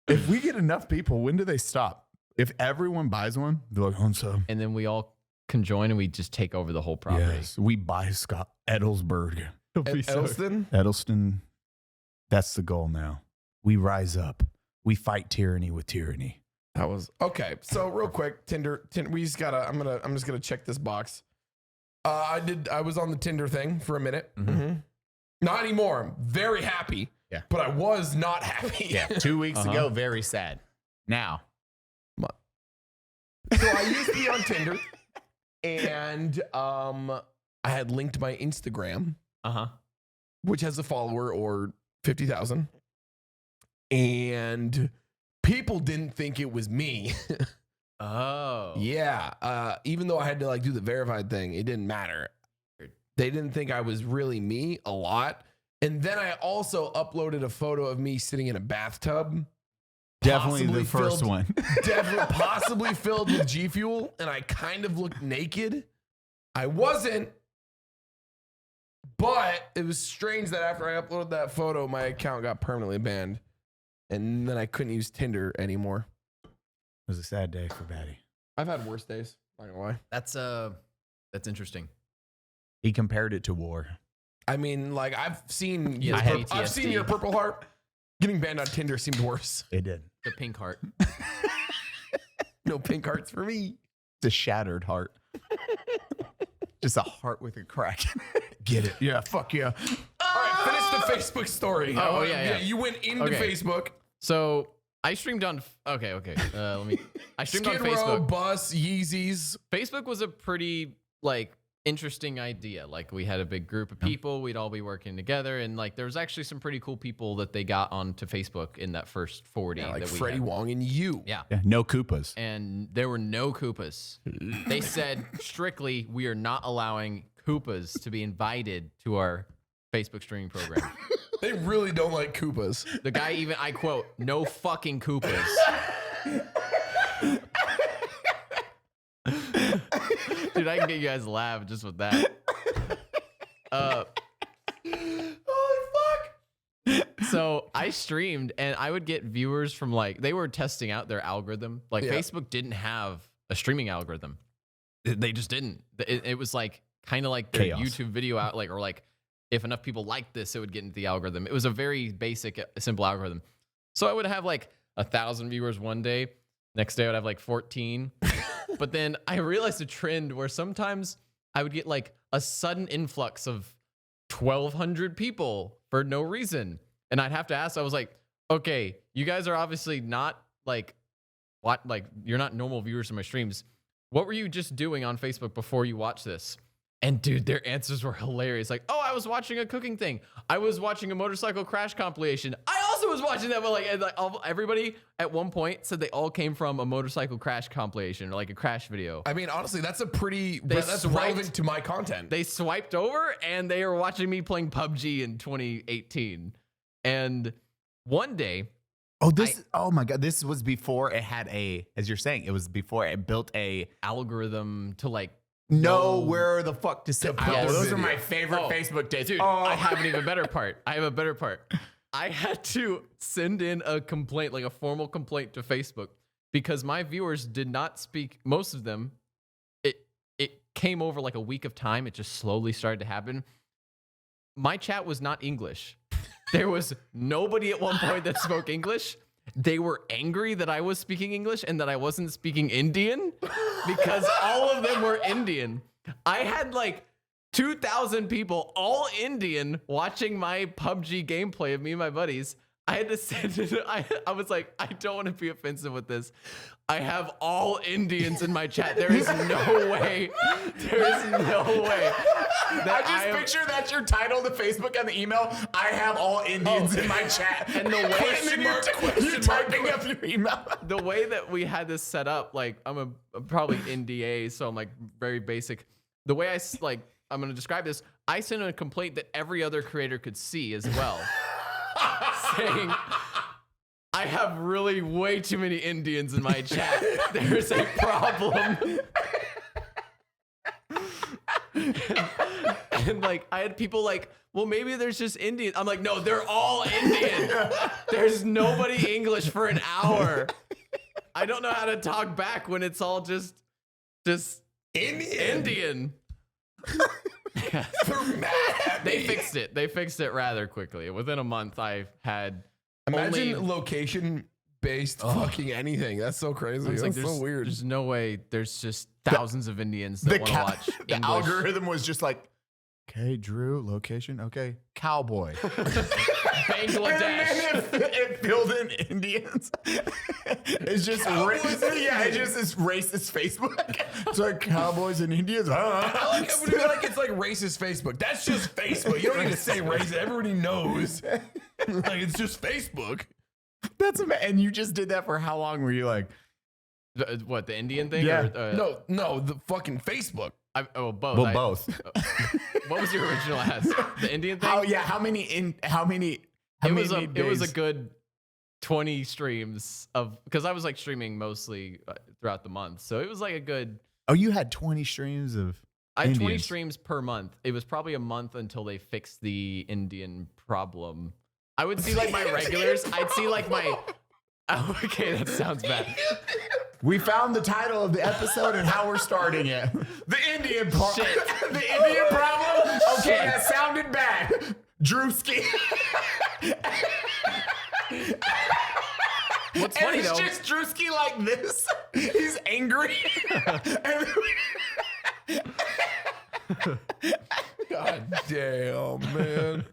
If we get enough people, when do they stop? If everyone buys one, they're like, Unsub. And then we all conjoin and we just take over the whole property. Yes, we buy Scott Edelsberg. Edelston. That's the goal now. We rise up. We fight tyranny with tyranny. That was okay. So real quick, Tinder. We just gotta. I'm just gonna check this box. I was on the Tinder thing for a minute. Mm-hmm. Not anymore. I'm very happy. Yeah. But I was not happy. Yeah. 2 weeks ago, very sad. Now. So I used to be on Tinder, and I had linked my Instagram, which has a follower or 50,000, and people didn't think it was me. Oh. Yeah. Even though I had to like do the verified thing, it didn't matter. They didn't think I was really me a lot. And then I also uploaded a photo of me sitting in a bathtub. Definitely the first one. Definitely possibly filled with G Fuel. And I kind of looked naked. I wasn't. But it was strange that after I uploaded that photo, my account got permanently banned. And then I couldn't use Tinder anymore. It was a sad day for Baddie. I've had worse days. Not gonna lie. That's interesting. He compared it to war. I mean, like I've seen I've seen your Purple Heart. Getting banned on Tinder seemed worse. It did. The pink heart. No pink hearts for me. It's a shattered heart. Just a heart with a crack. Get it? Yeah, fuck yeah. All right, finish the Facebook story. Oh, yeah. You went into Facebook. So I streamed on. Okay. Let me. I streamed Skid on Facebook. Row, Bus, Yeezys. Facebook was a pretty interesting idea. Like we had a big group of people. We'd all be working together, and like there was actually some pretty cool people that they got onto Facebook in that first 40. Yeah, like that we Freddie had. Wong and you. Yeah. No Koopas. And there were no Koopas. They said strictly, we are not allowing Koopas to be invited to our Facebook streaming program. They really don't like Koopas. The guy even, I quote, no fucking Koopas. Dude, I can get you guys to laugh just with that. Holy fuck. So I streamed and I would get viewers from they were testing out their algorithm. Facebook didn't have a streaming algorithm. They just didn't. It was kind of like their Chaos. YouTube video out, if enough people liked this, it would get into the algorithm. It was a very basic, simple algorithm. So I would have 1,000 viewers one day. Next day I would have 14. But then I realized a trend where sometimes I would get a sudden influx of 1,200 people for no reason. And I'd have to ask, I was like, okay, you guys are obviously not you're not normal viewers of my streams. What were you just doing on Facebook before you watched this? And dude, their answers were hilarious. I was watching a cooking thing. I was watching a motorcycle crash compilation. I also was watching that, but everybody at one point said they all came from a motorcycle crash compilation or a crash video. I mean, honestly, that's that's relevant to my content. They swiped over and they were watching me playing PUBG in 2018. And one day, oh my God, this was before it had as you're saying, it was before it built a algorithm to know where the fuck to sit. Those are my favorite Oh, Facebook days. Dude, I have an even better part. I have a better part. I had to send in a complaint, a formal complaint to Facebook because my viewers did not speak, most of them. It came over a week of time. It just slowly started to happen. My chat was not English. There was nobody at one point that spoke English. they were angry that I was speaking English and that I wasn't speaking Indian because all of them were Indian. I had like 2,000 people, all Indian, watching my PUBG gameplay of me and my buddies. I had to send it. I was like, I don't want to be offensive with this. I have all Indians in my chat. There is no way. There is no way. I just picture that's your title to Facebook and the email. I have all Indians in my chat. And the way you're typing up your email. The way that we had this set up, like I'm probably NDA, so I'm like very basic. The way I'm going to describe this. I sent a complaint that every other creator could see as well. Saying, I have really way too many Indians in my chat. There's a problem. and like, I had people like, well, maybe there's just Indian. I'm like, no, they're all Indian. There's nobody English for an hour. I don't know how to talk back when it's all just Indian. They fixed it. They fixed it rather quickly. Within a month, I had Imagine location-based fucking anything. That's so crazy. That's like, so weird. There's no way. There's just thousands of Indians that want to watch The English. algorithm was just like, okay, Drew, location, okay, cowboy. Bangladesh. And then it filled in Indians. It's just it's just this racist Facebook. It's like cowboys and Indians. I like it when you're like, it's like racist Facebook. That's just Facebook. You don't need to say racist. Everybody knows. Like, it's just Facebook. That's and you just did that for how long? Were you like, What, the Indian thing? Yeah. Or, No, the fucking Facebook. both. well, both. What was your original ask? The Indian thing? How many It was a good 20 streams because I was like streaming mostly throughout the month. So it was like a good. Oh, you had 20 streams of. I had 20 Indians. streams per month. It was probably a month until they fixed the Indian problem. I would see like my regulars. I'd see like my. Oh, okay, that sounds bad. We found the title of the episode and how we're starting it. The Indian problem. The Indian problem? Okay, that sounded bad. Drewski. What's funny and it's though? just Drewski like this. He's angry. God damn, man.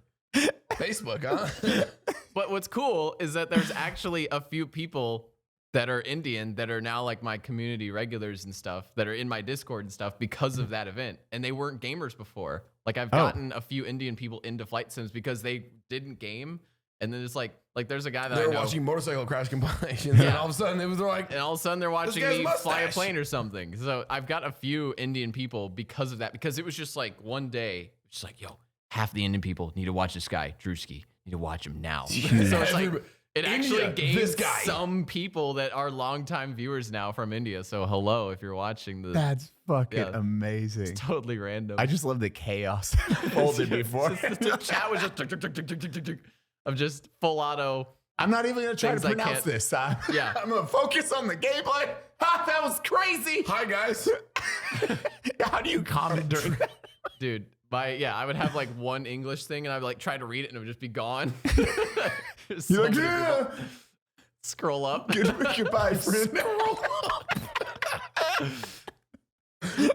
Facebook, huh? But what's cool is that there's actually a few people that are Indian that are now like my community regulars and stuff that are in my Discord and stuff because of that event. And they weren't gamers before. Like I've gotten a few Indian people into flight sims because they didn't game. And then it's like there's a guy that They I were know. watching motorcycle crash compilations, and all of a sudden it was like, And all of a sudden they're watching guy's me fly a mustache. plane or something. So I've got a few Indian people because of that. Because it was just like one day, just like, yo, half the Indian people need to watch this guy, Drewski. Need to watch him now. So it's like it actually India, gained this guy. some people that are longtime viewers now from India. So hello, if you're watching this. That's fucking Yeah. amazing. It's totally random. I just love the chaos folded before. the chat was just tick, tick, tick, tick, tick, tick, tick, tick, of just full auto. I'm not even going to try to Things I pronounce can't- this. Yeah. I'm going to focus on the gameplay. Ha, that was crazy. hi guys. How do you comment during that? Dude, I would have like one English thing and I'd like try to read it and it would just be gone. Just so You're like, many people. yeah. Scroll up. Goodbye, friend.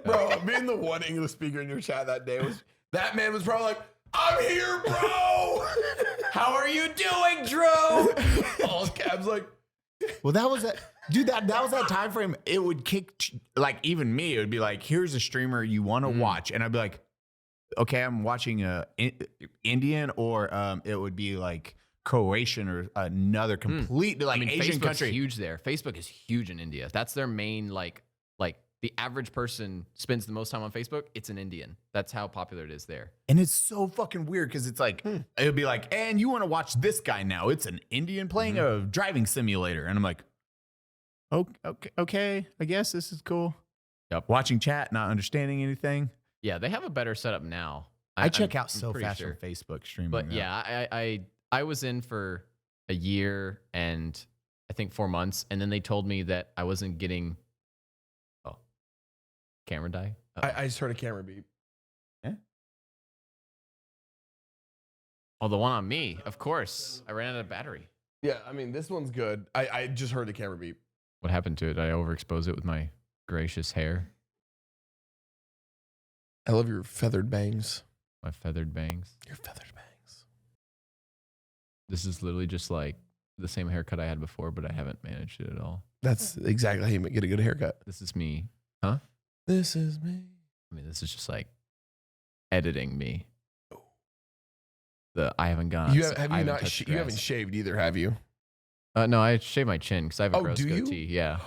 Bro, being the one English speaker in your chat that day was, that man was probably like, I'm here, bro. How are you doing, Drew? All cabs like, Well, that was that, dude. That was that time frame. It would kick, like even me. It would be like, here's a streamer you want to watch, and I'd be like, okay, I'm watching Indian, or it would be like Croatian or another complete like Asian Facebook's country. huge there. Facebook is huge in India. That's their main like the average person spends the most time on Facebook. It's an Indian. That's how popular it is there. And it's so fucking weird because it's like, it would be like, and you want to watch this guy now. It's an Indian playing a driving simulator. And I'm like, okay, I guess this is cool. Yep. Watching chat, not understanding anything. Yeah, they have a better setup now. I check I'm out so pretty fast sure. on Facebook streaming. But now. yeah, I was in for a year and I think 4 months, and then they told me that I wasn't getting. Oh, camera die. I just heard a camera beep. Oh, the one on me, of course. I ran out of battery. Yeah, I mean, this one's good. I just heard the camera beep. What happened to it? I overexposed it with my gracious hair. I love your feathered bangs. My feathered bangs. Your feathered bangs. This is literally just like the same haircut I had before, but I haven't managed it at all. That's exactly how you get a good haircut. This is me. Huh? This is me. I mean, this is just like editing me. I haven't gone. You haven't shaved either, have you? No, I shave my chin because I have a gross goatee. Yeah.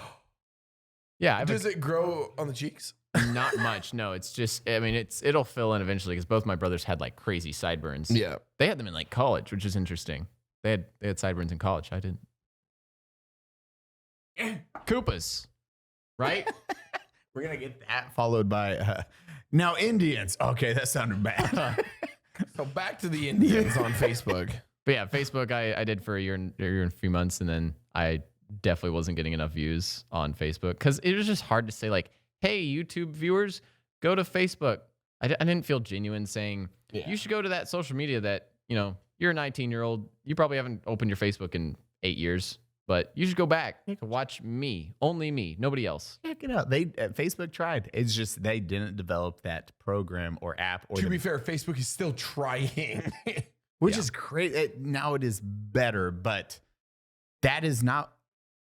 Yeah. Does it grow on the cheeks? Not much. No, it's just, I mean, it'll fill in eventually because both my brothers had like crazy sideburns. Yeah. They had them in like college, which is interesting. They had sideburns in college. I didn't. Koopas, right? We're going to get that followed by, now Indians. Okay, that sounded bad. So back to the Indians on Facebook. But yeah, Facebook I did for a year and a few months, and then I definitely wasn't getting enough views on Facebook because it was just hard to say like, hey, YouTube viewers, go to Facebook. I didn't feel genuine saying, you should go to that social media that, you know, you're a 19-year-old. You probably haven't opened your Facebook in 8 years, but you should go back to watch me, only me, nobody else. Check it out. Facebook tried. It's just they didn't develop that program or app. Or to be fair, Facebook is still trying. Which is crazy. Now it is better, but that is not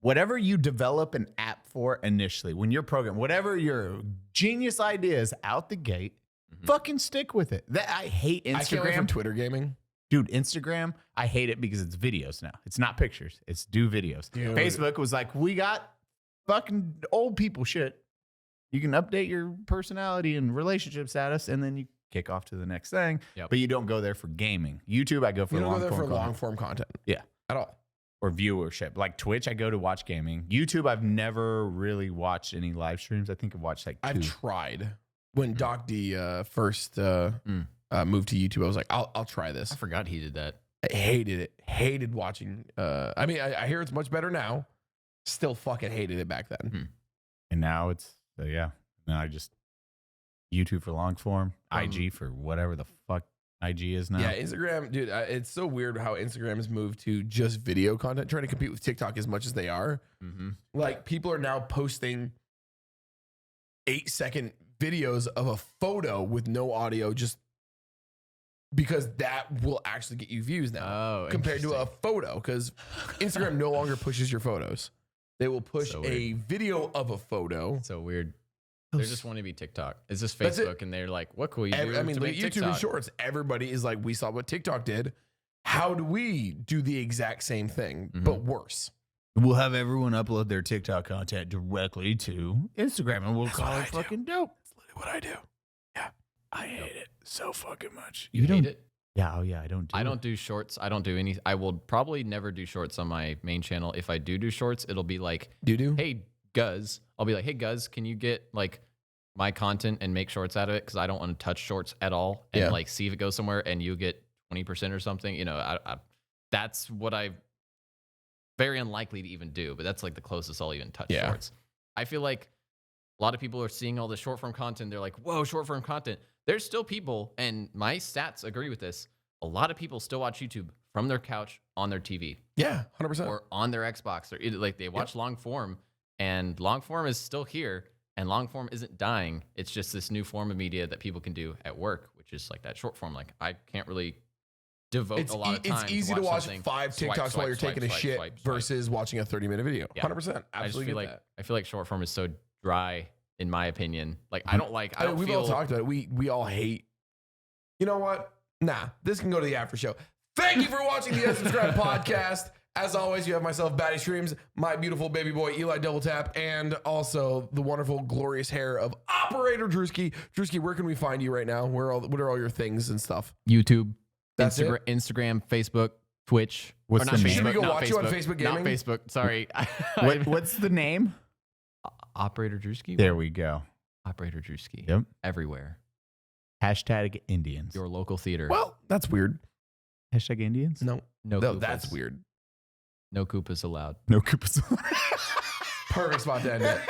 whatever you develop an app for initially. When you're programming, whatever your genius idea is out the gate, fucking stick with it. I hate Instagram. I can't wait for Twitter gaming. Dude, Instagram, I hate it because it's videos now. It's not pictures. It's videos. Dude. Facebook was like, we got fucking old people shit. You can update your personality and relationship status, and then you kick off to the next thing. Yep. But you don't go there for gaming. YouTube, I go for long form content. Yeah. At all. Or viewership. Like Twitch, I go to watch gaming. YouTube, I've never really watched any live streams. I think I've watched like 2. I've tried. When Doc D first moved to YouTube, I was like, I'll try this. I forgot he did that. I hated it. Hated watching. I mean, I hear it's much better now. Still fucking hated it back then. And now it's, now I just, YouTube for long form, IG for whatever the fuck IG is now. Yeah, Instagram, dude, it's so weird how Instagram has moved to just video content, trying to compete with TikTok as much as they are. Like, people are now posting 8-second videos of a photo with no audio just because that will actually get you views now compared to a photo, because Instagram no longer pushes your photos. They will push a video of a photo. So weird. They just want to be TikTok. It's just Facebook, and they're like, what could you do? I mean, look at YouTube and Shorts. Everybody is like, we saw what TikTok did. How do we do the exact same thing, but worse? We'll have everyone upload their TikTok content directly to Instagram, and we'll call it fucking dope. That's literally what I do. Yeah. I hate it so fucking much. You hate it? Yeah. Oh, yeah. I don't do shorts. I don't do any. I will probably never do shorts on my main channel. If I do shorts, it'll be like, hey, Guz. I'll be like, hey, Guz, can you get like my content and make shorts out of it? Because I don't want to touch shorts at all and like see if it goes somewhere and you get 20% or something. You know, that's what I very unlikely to even do, but that's like the closest I'll even touch shorts. I feel like a lot of people are seeing all the short form content. They're like, whoa, short form content. There's still people, and my stats agree with this. A lot of people still watch YouTube from their couch on their TV. Yeah, 100%. Or on their Xbox. Or like they watch long form, and long form is still here, and long form isn't dying. It's just this new form of media that people can do at work, which is like that short form. Like I can't really devote a lot of time. It's easy to watch 5 TikToks while you're taking a shit versus watching a 30-minute video. 100%. Absolutely. I feel like short form is so dry, in my opinion. Like we've all talked about it. We all hate. You know what? Nah, this can go to the after show. Thank you for watching the Unsubscribe podcast. As always, you have myself, Baddie Streams, my beautiful baby boy, Eli Double Tap, and also the wonderful, glorious hair of Operator Drewski. Drewski, where can we find you right now? What are all your things and stuff? YouTube, Instagram, Facebook, Twitch. What's the name? Should we go watch you on Facebook Gaming? Not Facebook. Sorry. What's the name? Operator Drewski. There we go. Operator Drewski. Yep. Everywhere. Hashtag Indians. Your local theater. Well, that's weird. Hashtag Indians? No, Koopas. That's weird. No Koopas allowed. No Koopas. Perfect spot to end it.